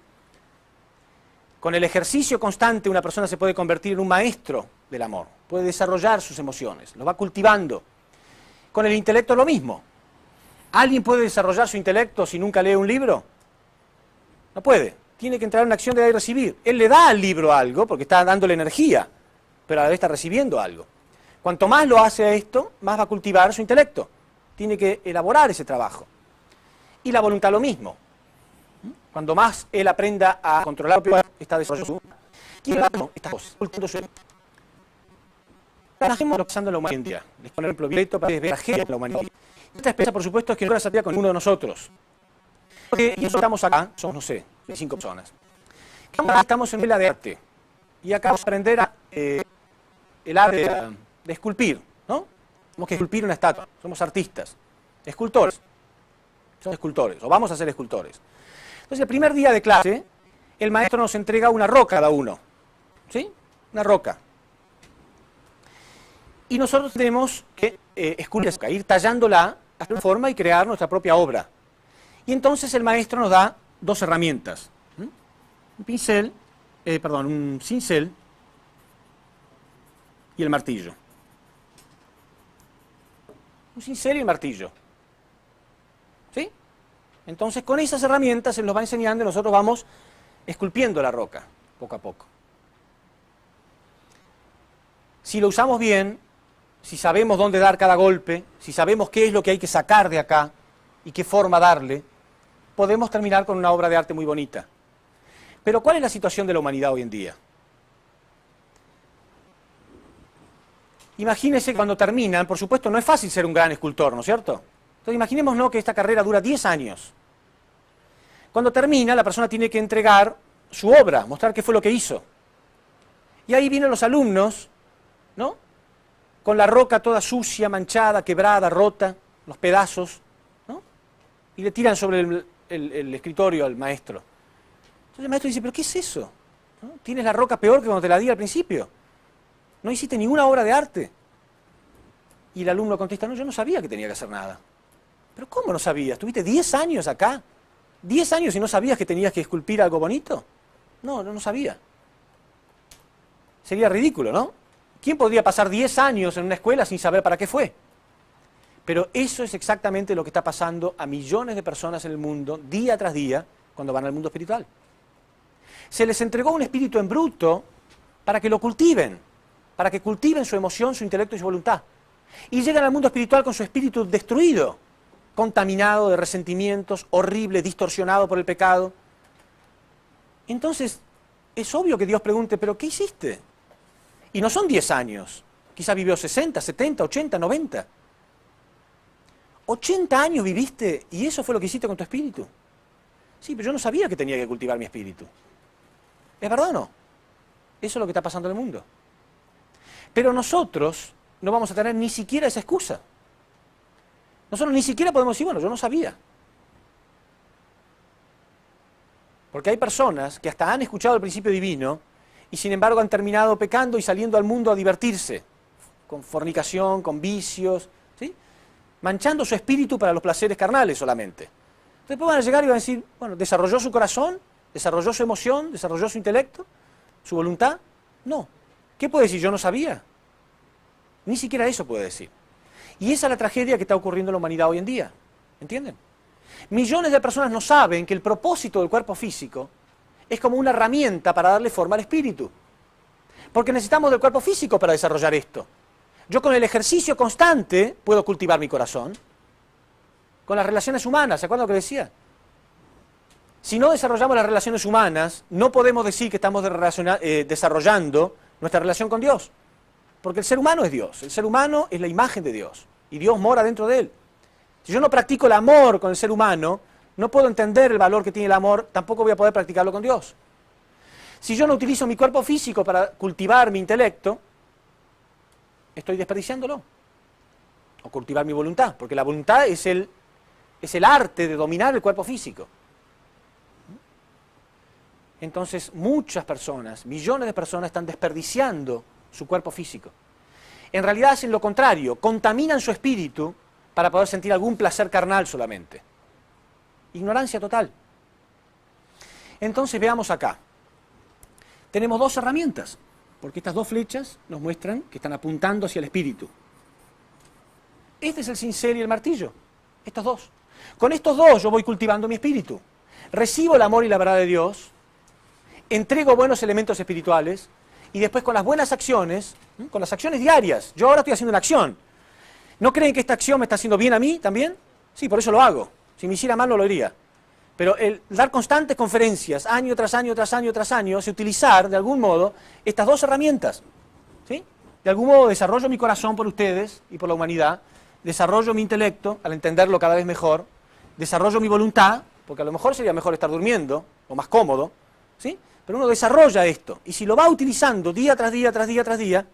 Con el ejercicio constante una persona se puede convertir en un maestro del amor, puede desarrollar sus emociones, lo va cultivando. Con el intelecto lo mismo. ¿Alguien puede desarrollar su intelecto si nunca lee un libro? No puede. Tiene que entrar en una acción de dar y recibir. Él le da al libro algo porque está dándole energía, pero a la vez está recibiendo algo. Cuanto más lo hace a esto, más va a cultivar su intelecto. Tiene que elaborar ese trabajo. Y la voluntad lo mismo. Cuando más él aprenda a controlar está desarrollando estas cosas. Trabajemos lo que está pasando en la humanidad. Les pongo un ejemplo directo para ver a la humanidad. Esta experiencia, por supuesto, es que no se con uno de nosotros. Porque nosotros estamos acá, somos, no sé, 5 personas. Estamos en vela de arte. Y acá vamos a aprender el arte de esculpir, ¿no? Tenemos que esculpir una estatua. Somos artistas, escultores. Somos escultores, o vamos a ser escultores. Entonces, el primer día de clase, el maestro nos entrega una roca a cada uno. ¿Sí? Una roca. Y nosotros tenemos que esculpir, ir tallándola hasta una forma y crear nuestra propia obra. Y entonces el maestro nos da 2 herramientas. Un cincel y el martillo. Un cincel y el martillo. ¿Sí? Entonces con esas herramientas él nos va enseñando y nosotros vamos esculpiendo la roca, poco a poco. Si lo usamos bien, si sabemos dónde dar cada golpe, si sabemos qué es lo que hay que sacar de acá, y qué forma darle, podemos terminar con una obra de arte muy bonita. Pero ¿cuál es la situación de la humanidad hoy en día? Imagínense cuando terminan, por supuesto no es fácil ser un gran escultor, ¿no es cierto? Entonces imaginémonos que esta carrera dura 10 años. Cuando termina, la persona tiene que entregar su obra, mostrar qué fue lo que hizo. Y ahí vienen los alumnos, ¿no? Con la roca toda sucia, manchada, quebrada, rota, los pedazos, ¿no? Y le tiran sobre el escritorio al maestro. Entonces el maestro dice, ¿pero qué es eso? ¿No? Tienes la roca peor que cuando te la di al principio. No hiciste ninguna obra de arte. Y el alumno contesta, no, yo no sabía que tenía que hacer nada. ¿Pero cómo no sabías? ¿Tuviste 10 años acá? ¿10 años y no sabías que tenías que esculpir algo bonito? No sabía. Sería ridículo, ¿no? ¿Quién podría pasar 10 años en una escuela sin saber para qué fue? Pero eso es exactamente lo que está pasando a millones de personas en el mundo, día tras día, cuando van al mundo espiritual. Se les entregó un espíritu en bruto para que lo cultiven, para que cultiven su emoción, su intelecto y su voluntad. Y llegan al mundo espiritual con su espíritu destruido, contaminado de resentimientos, horrible, distorsionado por el pecado. Entonces, es obvio que Dios pregunte, ¿pero qué hiciste? Y no son 10 años, quizás vivió 60, 70, 80, 90. 80 años viviste y eso fue lo que hiciste con tu espíritu. Sí, pero yo no sabía que tenía que cultivar mi espíritu. ¿Es verdad o no? Eso es lo que está pasando en el mundo. Pero nosotros no vamos a tener ni siquiera esa excusa. Nosotros ni siquiera podemos decir, bueno, yo no sabía. Porque hay personas que hasta han escuchado el principio divino y sin embargo han terminado pecando y saliendo al mundo a divertirse, con fornicación, con vicios, ¿sí? Manchando su espíritu para los placeres carnales solamente. Entonces van a llegar y van a decir, bueno, ¿desarrolló su corazón? ¿Desarrolló su emoción? ¿Desarrolló su intelecto? ¿Su voluntad? No. ¿Qué puede decir? Yo no sabía. Ni siquiera eso puede decir. Y esa es la tragedia que está ocurriendo en la humanidad hoy en día. ¿Entienden? Millones de personas no saben que el propósito del cuerpo físico es como una herramienta para darle forma al espíritu. Porque necesitamos del cuerpo físico para desarrollar esto. Yo con el ejercicio constante puedo cultivar mi corazón. Con las relaciones humanas, ¿se acuerdan lo que decía? Si no desarrollamos las relaciones humanas, no podemos decir que estamos desarrollando nuestra relación con Dios. Porque el ser humano es Dios, el ser humano es la imagen de Dios y Dios mora dentro de él. Si yo no practico el amor con el ser humano, no puedo entender el valor que tiene el amor, tampoco voy a poder practicarlo con Dios. Si yo no utilizo mi cuerpo físico para cultivar mi intelecto, estoy desperdiciándolo. O cultivar mi voluntad, porque la voluntad es el arte de dominar el cuerpo físico. Entonces muchas personas, millones de personas están desperdiciando su cuerpo físico. En realidad hacen lo contrario, contaminan su espíritu para poder sentir algún placer carnal solamente. Ignorancia total. Entonces veamos acá. Tenemos dos herramientas, porque estas dos flechas nos muestran que están apuntando hacia el espíritu. Este es el cincel y el martillo, estos dos. Con estos dos yo voy cultivando mi espíritu. Recibo el amor y la verdad de Dios, entrego buenos elementos espirituales, y después con las buenas acciones, con las acciones diarias, yo ahora estoy haciendo una acción. ¿No creen que esta acción me está haciendo bien a mí también? Sí, por eso lo hago. Si me hiciera mal no lo haría. Pero el dar constantes conferencias, año tras año, tras año, tras año, es utilizar de algún modo estas dos herramientas. ¿Sí? De algún modo desarrollo mi corazón por ustedes y por la humanidad, desarrollo mi intelecto al entenderlo cada vez mejor, desarrollo mi voluntad, porque a lo mejor sería mejor estar durmiendo, o más cómodo, ¿sí? Pero uno desarrolla esto, y si lo va utilizando día tras día, tras día, tras día,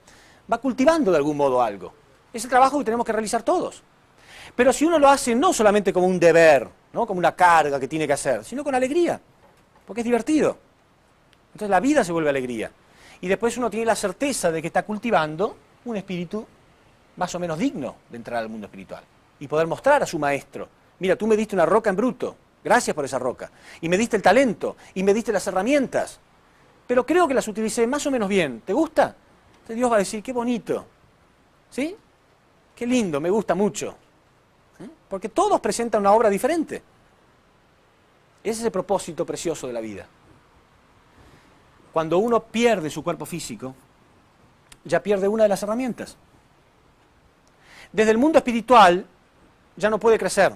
va cultivando de algún modo algo. Es el trabajo que tenemos que realizar todos. Pero si uno lo hace no solamente como un deber, ¿no? Como una carga que tiene que hacer, sino con alegría, porque es divertido. Entonces la vida se vuelve alegría. Y después uno tiene la certeza de que está cultivando un espíritu más o menos digno de entrar al mundo espiritual. Y poder mostrar a su maestro, mira, tú me diste una roca en bruto, gracias por esa roca. Y me diste el talento, y me diste las herramientas. Pero creo que las utilicé más o menos bien. ¿Te gusta? Entonces Dios va a decir, qué bonito. ¿Sí? Qué lindo, me gusta mucho. Porque todos presentan una obra diferente. Ese es el propósito precioso de la vida. Cuando uno pierde su cuerpo físico, ya pierde una de las herramientas. Desde el mundo espiritual ya no puede crecer.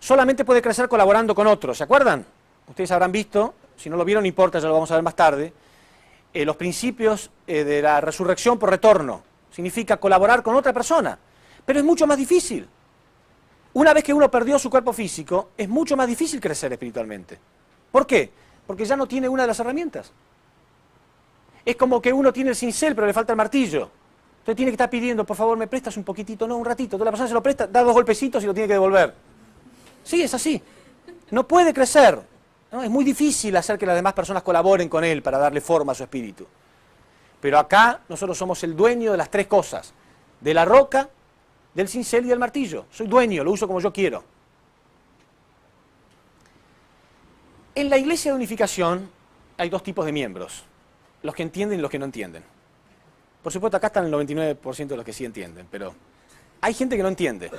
solamente puede crecer colaborando con otros. ¿Se acuerdan? Ustedes habrán visto, si no lo vieron no importa, ya lo vamos a ver más tarde, los principios de la resurrección por retorno. Significa colaborar con otra persona, pero es mucho más difícil. Una vez que uno perdió su cuerpo físico, es mucho más difícil crecer espiritualmente. ¿Por qué? Porque ya no tiene una de las herramientas. Es como que uno tiene el cincel, pero le falta el martillo. Entonces tiene que estar pidiendo, por favor, ¿me prestas un poquitito? No, un ratito. Entonces la persona se lo presta, da 2 golpecitos y lo tiene que devolver. Sí, es así. No puede crecer, ¿no? Es muy difícil hacer que las demás personas colaboren con él para darle forma a su espíritu. Pero acá nosotros somos el dueño de las 3 cosas. De la roca, del cincel y del martillo. Soy dueño, lo uso como yo quiero. En la Iglesia de Unificación hay 2 tipos de miembros. Los que entienden y los que no entienden. Por supuesto, acá están el 99% de los que sí entienden, pero hay gente que no entiende.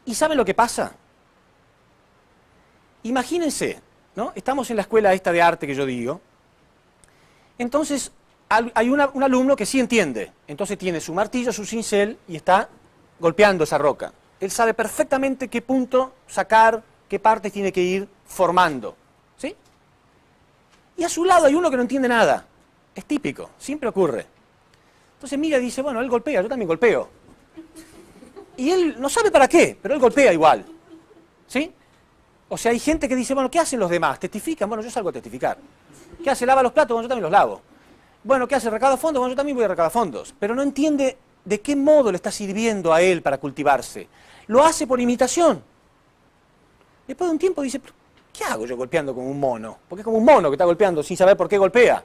¿Y saben lo que pasa? Imagínense, ¿no? Estamos en la escuela esta de arte que yo digo. Entonces, hay un alumno que sí entiende. Entonces tiene su martillo, su cincel y está golpeando esa roca. Él sabe perfectamente qué punto sacar, qué partes tiene que ir formando. ¿Sí? Y a su lado hay uno que no entiende nada. Es típico, siempre ocurre. Entonces mira y dice, bueno, él golpea, yo también golpeo. Y él no sabe para qué, pero él golpea igual. ¿Sí? O sea, hay gente que dice, bueno, ¿qué hacen los demás? ¿Testifican? Bueno, yo salgo a testificar. ¿Qué hace? ¿Lava los platos? Bueno, yo también los lavo. Bueno, ¿qué hace? ¿Recauda fondos? Bueno, yo también voy a recaudar fondos. Pero no entiende de qué modo le está sirviendo a él para cultivarse. Lo hace por imitación. Después de un tiempo dice, ¿qué hago yo golpeando como un mono? Porque es como un mono que está golpeando sin saber por qué golpea.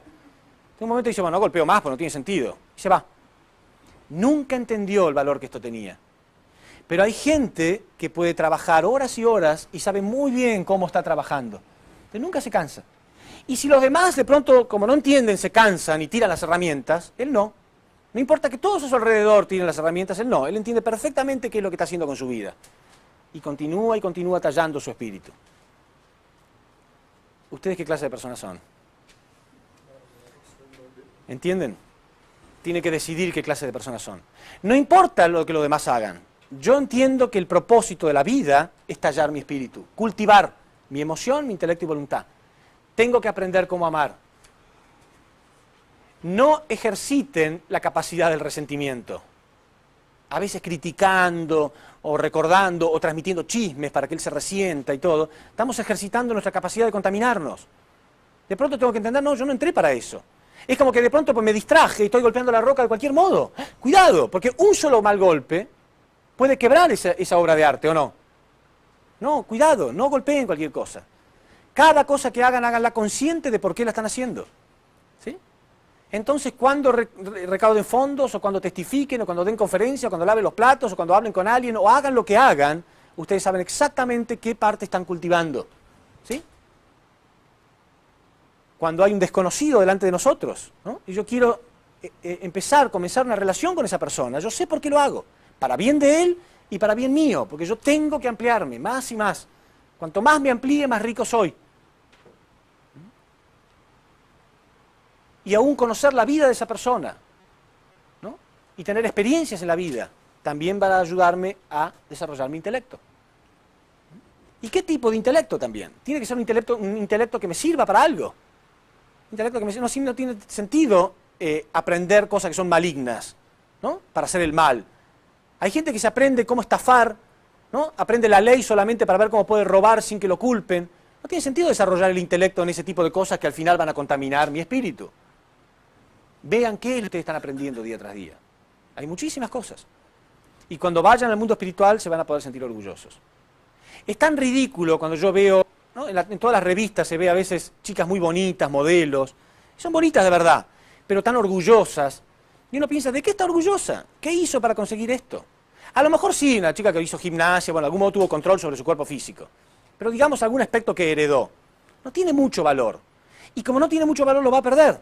En un momento dice, bueno, no golpeo más, porque no tiene sentido. Y se va. Nunca entendió el valor que esto tenía. Pero hay gente que puede trabajar horas y horas y sabe muy bien cómo está trabajando. Pero nunca se cansa. Y si los demás de pronto, como no entienden, se cansan y tiran las herramientas, él no. No importa que todos a su alrededor tiren las herramientas, él no. Él entiende perfectamente qué es lo que está haciendo con su vida. Y continúa tallando su espíritu. ¿Ustedes qué clase de personas son? ¿Entienden? Tiene que decidir qué clase de personas son. No importa lo que los demás hagan. Yo entiendo que el propósito de la vida es tallar mi espíritu, cultivar mi emoción, mi intelecto y voluntad. Tengo que aprender cómo amar. No ejerciten la capacidad del resentimiento. A veces criticando o recordando o transmitiendo chismes para que él se resienta y todo. Estamos ejercitando nuestra capacidad de contaminarnos. De pronto tengo que entender, no, yo no entré para eso. Es como que de pronto pues, me distraje y estoy golpeando la roca de cualquier modo. Cuidado, porque un solo mal golpe puede quebrar esa obra de arte, ¿o no? No, cuidado, no golpeen cualquier cosa. Cada cosa que hagan, háganla consciente de por qué la están haciendo. ¿Sí? Entonces, cuando recauden fondos, o cuando testifiquen, o cuando den conferencia, o cuando laven los platos, o cuando hablen con alguien, o hagan lo que hagan, ustedes saben exactamente qué parte están cultivando. ¿Sí? Cuando hay un desconocido delante de nosotros, ¿no? Y yo quiero comenzar una relación con esa persona, yo sé por qué lo hago, para bien de él y para bien mío, porque yo tengo que ampliarme más y más. Cuanto más me amplíe, más rico soy. Y aún conocer la vida de esa persona, ¿no? Y tener experiencias en la vida, también va a ayudarme a desarrollar mi intelecto. ¿Y qué tipo de intelecto también? Tiene que ser un intelecto que me sirva para algo. Intelecto que no tiene sentido aprender cosas que son malignas, ¿no? Para hacer el mal. Hay gente que se aprende cómo estafar, ¿no? Aprende la ley solamente para ver cómo puede robar sin que lo culpen. No tiene sentido desarrollar el intelecto en ese tipo de cosas que al final van a contaminar mi espíritu. Vean qué es lo que ustedes están aprendiendo día tras día. Hay muchísimas cosas. Y cuando vayan al mundo espiritual se van a poder sentir orgullosos. Es tan ridículo cuando yo veo, ¿no? En todas las revistas se ve a veces chicas muy bonitas, modelos. Son bonitas de verdad, pero tan orgullosas. Y uno piensa, ¿de qué está orgullosa? ¿Qué hizo para conseguir esto? A lo mejor sí, una chica que hizo gimnasia, bueno, de algún modo tuvo control sobre su cuerpo físico. Pero digamos algún aspecto que heredó. No tiene mucho valor. Y como no tiene mucho valor, lo va a perder.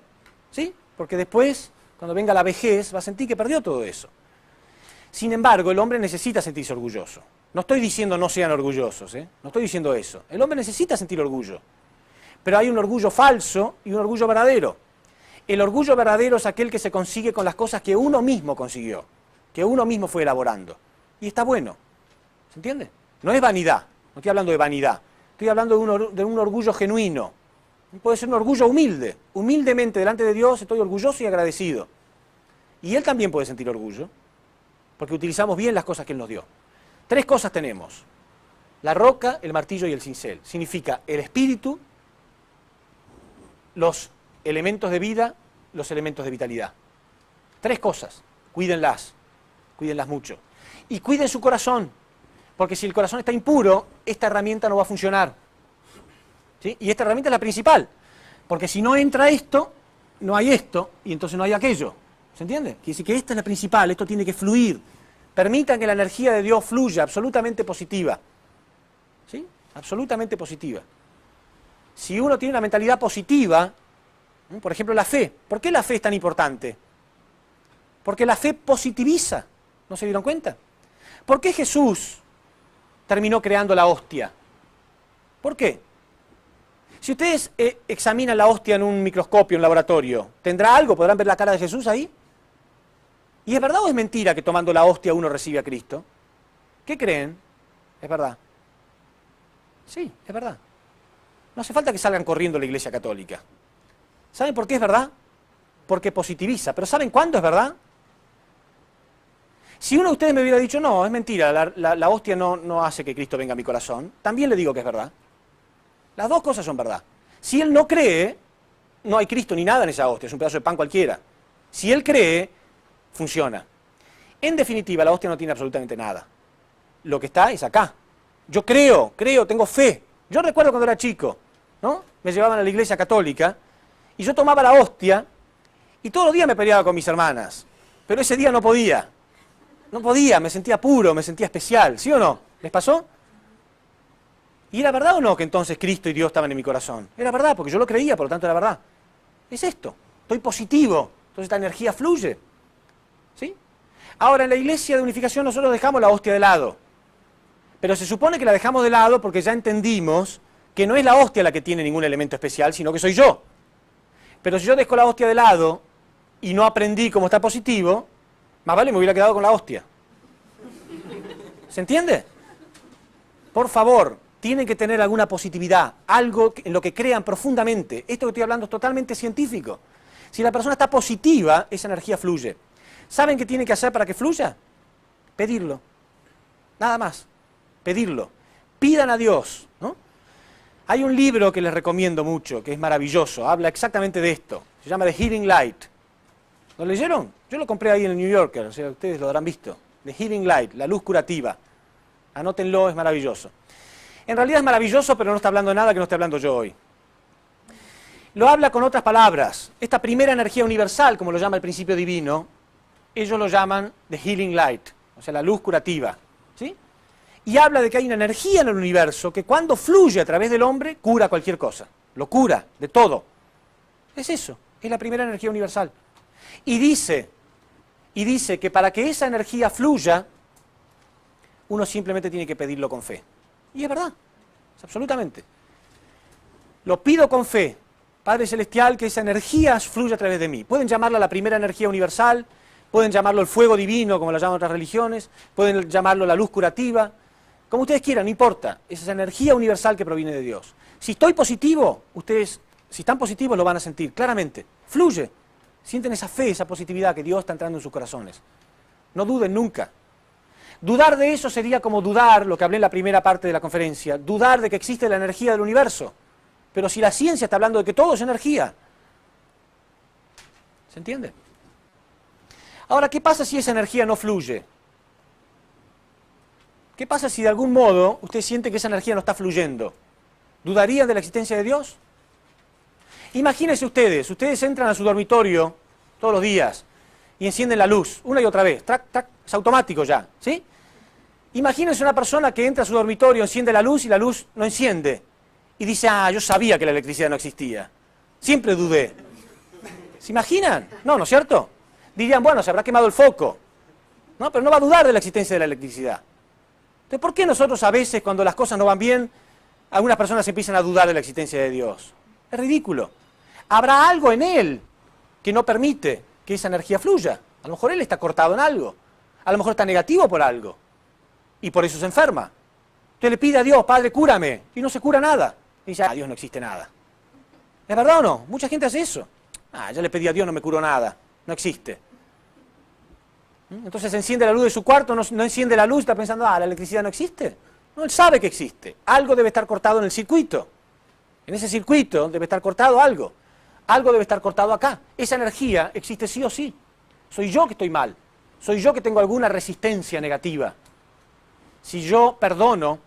¿Sí? Porque después, cuando venga la vejez, va a sentir que perdió todo eso. Sin embargo, el hombre necesita sentirse orgulloso. No estoy diciendo no sean orgullosos, ¿eh? No estoy diciendo eso. El hombre necesita sentir orgullo. Pero hay un orgullo falso y un orgullo verdadero. El orgullo verdadero es aquel que se consigue con las cosas que uno mismo consiguió, que uno mismo fue elaborando. Y está bueno. ¿Se entiende? No es vanidad, no estoy hablando de vanidad, estoy hablando de un orgullo genuino. Puede ser un orgullo humilde. Humildemente delante de Dios estoy orgulloso y agradecido. Y Él también puede sentir orgullo, porque utilizamos bien las cosas que Él nos dio. 3 cosas tenemos: la roca, el martillo y el cincel. Significa el espíritu, los elementos de vida, los elementos de vitalidad. 3 cosas, cuídenlas mucho. Y cuiden su corazón, porque si el corazón está impuro, esta herramienta no va a funcionar. ¿Sí? Y esta herramienta es la principal, porque si no entra esto, no hay esto, y entonces no hay aquello. ¿Se entiende? Quiere decir que esta es la principal, esto tiene que fluir. Permitan que la energía de Dios fluya, absolutamente positiva. ¿Sí? Absolutamente positiva. Si uno tiene una mentalidad positiva, por ejemplo la fe, ¿por qué la fe es tan importante? Porque la fe positiviza, ¿no se dieron cuenta? ¿Por qué Jesús terminó creando la hostia? ¿Por qué? Si ustedes examinan la hostia en un microscopio, en un laboratorio, ¿tendrá algo? ¿Podrán ver la cara de Jesús ahí? ¿Y es verdad o es mentira que tomando la hostia uno recibe a Cristo? ¿Qué creen? ¿Es verdad? Sí, es verdad. No hace falta que salgan corriendo a la Iglesia Católica. ¿Saben por qué es verdad? Porque positiviza. ¿Pero saben cuándo es verdad? Si uno de ustedes me hubiera dicho, no, es mentira, la hostia no hace que Cristo venga a mi corazón, también le digo que es verdad. Las 2 cosas son verdad. Si él no cree, no hay Cristo ni nada en esa hostia, es un pedazo de pan cualquiera. Si él cree, funciona. En definitiva, la hostia no tiene absolutamente nada. Lo que está es acá. Yo creo, tengo fe. Yo recuerdo cuando era chico, ¿no? Me llevaban a la Iglesia Católica y yo tomaba la hostia y todos los días me peleaba con mis hermanas. Pero ese día no podía. No podía, me sentía puro, me sentía especial. ¿Sí o no? ¿Les pasó? ¿Y era verdad o no que entonces Cristo y Dios estaban en mi corazón? Era verdad, porque yo lo creía, por lo tanto era verdad. Es esto, estoy positivo, entonces esta energía fluye. ¿Sí? Ahora, en la Iglesia de Unificación nosotros dejamos la hostia de lado. Pero se supone que la dejamos de lado porque ya entendimos que no es la hostia la que tiene ningún elemento especial, sino que soy yo. Pero si yo dejo la hostia de lado y no aprendí cómo está positivo, más vale me hubiera quedado con la hostia. ¿Se entiende? Por favor, tienen que tener alguna positividad, algo en lo que crean profundamente. Esto que estoy hablando es totalmente científico. Si la persona está positiva, esa energía fluye. ¿Saben qué tienen que hacer para que fluya? Pedirlo. Nada más. Pedirlo. Pidan a Dios, ¿no? Hay un libro que les recomiendo mucho, que es maravilloso, habla exactamente de esto. Se llama The Healing Light. ¿Lo leyeron? Yo lo compré ahí en el New Yorker, o sea, ustedes lo habrán visto. The Healing Light, la luz curativa. Anótenlo, es maravilloso. En realidad es maravilloso, pero no está hablando de nada que no esté hablando yo hoy. Lo habla con otras palabras. Esta primera energía universal, como lo llama el principio divino, ellos lo llaman The Healing Light, o sea, la luz curativa. ¿Sí? Y habla de que hay una energía en el universo que cuando fluye a través del hombre, cura cualquier cosa. Lo cura de todo. Es eso, es la primera energía universal. Y dice que para que esa energía fluya, uno simplemente tiene que pedirlo con fe. Y es verdad, es absolutamente. Lo pido con fe, Padre Celestial, que esa energía fluya a través de mí. Pueden llamarla la primera energía universal, pueden llamarlo el fuego divino, como lo llaman otras religiones, pueden llamarlo la luz curativa, como ustedes quieran, no importa. Es esa energía universal que proviene de Dios. Si estoy positivo, ustedes, si están positivos, lo van a sentir claramente. Fluye. Sienten esa fe, esa positividad que Dios está entrando en sus corazones. No duden nunca. Dudar de eso sería como dudar, lo que hablé en la primera parte de la conferencia, dudar de que existe la energía del universo. Pero si la ciencia está hablando de que todo es energía. ¿Se entiende? Ahora, ¿qué pasa si esa energía no fluye? ¿Qué pasa si de algún modo usted siente que esa energía no está fluyendo? ¿Dudarían de la existencia de Dios? Imagínense ustedes entran a su dormitorio todos los días y encienden la luz, una y otra vez, trac, trac, es automático ya, ¿sí? Imagínense una persona que entra a su dormitorio, enciende la luz y la luz no enciende. Y dice, yo sabía que la electricidad no existía. Siempre dudé. ¿Se imaginan? No, ¿no es cierto? Dirían, bueno, se habrá quemado el foco. No, pero no va a dudar de la existencia de la electricidad. Entonces, ¿por qué nosotros a veces, cuando las cosas no van bien, algunas personas empiezan a dudar de la existencia de Dios? Es ridículo. Habrá algo en él que no permite que esa energía fluya. A lo mejor él está cortado en algo. A lo mejor está negativo por algo. Y por eso se enferma. Usted le pide a Dios, Padre, cúrame, y no se cura nada. Y dice, Dios no existe nada. ¿Es verdad o no? Mucha gente hace eso. Ya le pedí a Dios, no me curó nada, no existe. Entonces enciende la luz de su cuarto, no enciende la luz, está pensando, la electricidad no existe. No, él sabe que existe. Algo debe estar cortado en el circuito. En ese circuito debe estar cortado algo. Algo debe estar cortado acá. Esa energía existe sí o sí. Soy yo que estoy mal. Soy yo que tengo alguna resistencia negativa. Si yo perdono,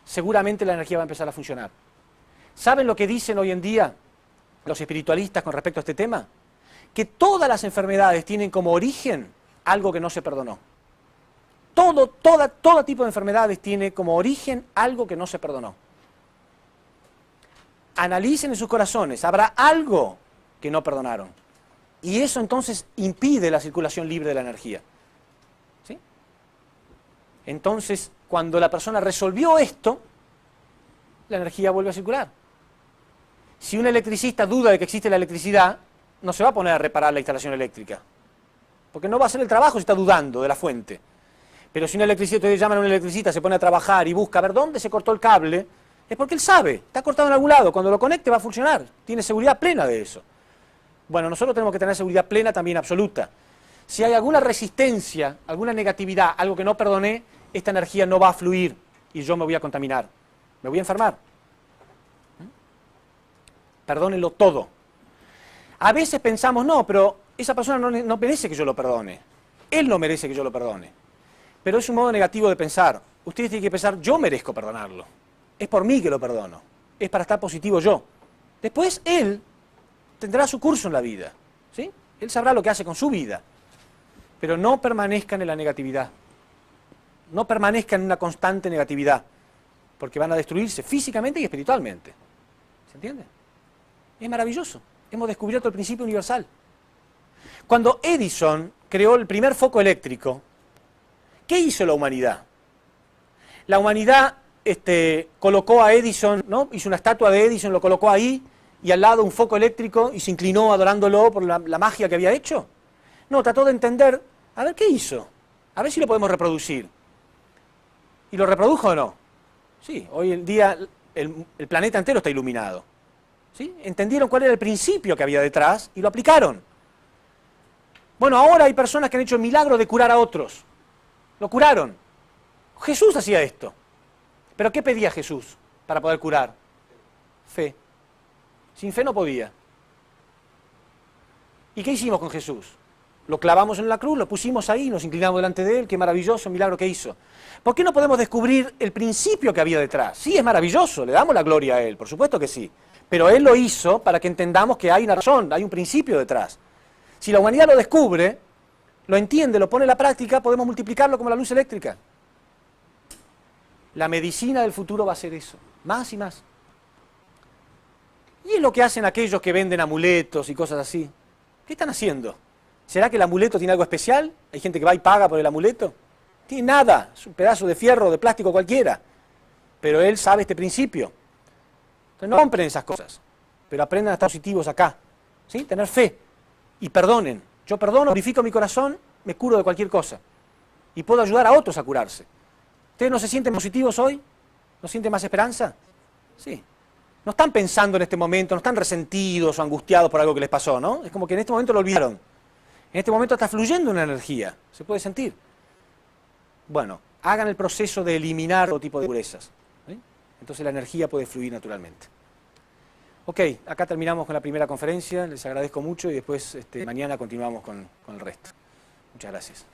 seguramente la energía va a empezar a funcionar. ¿Saben lo que dicen hoy en día los espiritualistas con respecto a este tema? Que todas las enfermedades tienen como origen algo que no se perdonó. Todo tipo de enfermedades tiene como origen algo que no se perdonó. Analicen en sus corazones, habrá algo que no perdonaron. Y eso entonces impide la circulación libre de la energía. ¿Sí? Entonces, cuando la persona resolvió esto, la energía vuelve a circular. Si un electricista duda de que existe la electricidad, no se va a poner a reparar la instalación eléctrica. Porque no va a hacer el trabajo si está dudando de la fuente. Pero si un electricista, ustedes llaman a un electricista, se pone a trabajar y busca a ver dónde se cortó el cable, es porque él sabe, está cortado en algún lado, cuando lo conecte va a funcionar, tiene seguridad plena de eso. Bueno, nosotros tenemos que tener seguridad plena también absoluta. Si hay alguna resistencia, alguna negatividad, algo que no perdoné, esta energía no va a fluir y yo me voy a contaminar, me voy a enfermar. Perdónenlo todo. A veces pensamos, no, pero esa persona no merece que yo lo perdone. Él no merece que yo lo perdone. Pero es un modo negativo de pensar. Ustedes tienen que pensar, yo merezco perdonarlo. Es por mí que lo perdono. Es para estar positivo yo. Después él tendrá su curso en la vida. ¿Sí? Él sabrá lo que hace con su vida. Pero no permanezcan en la negatividad. No permanezcan en una constante negatividad. Porque van a destruirse físicamente y espiritualmente. ¿Se entiende? Es maravilloso. Hemos descubierto el principio universal. Cuando Edison creó el primer foco eléctrico, ¿qué hizo la humanidad? La humanidad colocó a Edison, ¿no? Hizo una estatua de Edison, lo colocó ahí, y al lado un foco eléctrico, y se inclinó adorándolo por la magia que había hecho. No, trató de entender, a ver qué hizo, a ver si lo podemos reproducir. ¿Y lo reprodujo o no? Sí, hoy en día el planeta entero está iluminado. ¿Sí? Entendieron cuál era el principio que había detrás y lo aplicaron. Bueno, ahora hay personas que han hecho el milagro de curar a otros. Lo curaron. Jesús hacía esto. ¿Pero qué pedía Jesús para poder curar? Fe. Sin fe no podía. ¿Y qué hicimos con Jesús? Lo clavamos en la cruz, lo pusimos ahí, nos inclinamos delante de él, qué maravilloso milagro que hizo. ¿Por qué no podemos descubrir el principio que había detrás? Sí, es maravilloso, le damos la gloria a él, por supuesto que sí. Pero él lo hizo para que entendamos que hay una razón, hay un principio detrás. Si la humanidad lo descubre, lo entiende, lo pone en la práctica, podemos multiplicarlo como la luz eléctrica. La medicina del futuro va a ser eso, más y más. Y es lo que hacen aquellos que venden amuletos y cosas así. ¿Qué están haciendo? ¿Será que el amuleto tiene algo especial? ¿Hay gente que va y paga por el amuleto? No tiene nada, es un pedazo de fierro, de plástico cualquiera. Pero él sabe este principio. Entonces no compren esas cosas, pero aprendan a estar positivos acá. ¿Sí? Tener fe. Y perdonen. Yo perdono, purifico mi corazón, me curo de cualquier cosa. Y puedo ayudar a otros a curarse. ¿Ustedes no se sienten positivos hoy? ¿No sienten más esperanza? Sí. No están pensando en este momento, no están resentidos o angustiados por algo que les pasó, ¿no? Es como que en este momento lo olvidaron. En este momento está fluyendo una energía, se puede sentir. Bueno, hagan el proceso de eliminar todo tipo de impurezas. ¿Sí? Entonces la energía puede fluir naturalmente. Ok, acá terminamos con la primera conferencia, les agradezco mucho y después mañana continuamos con el resto. Muchas gracias.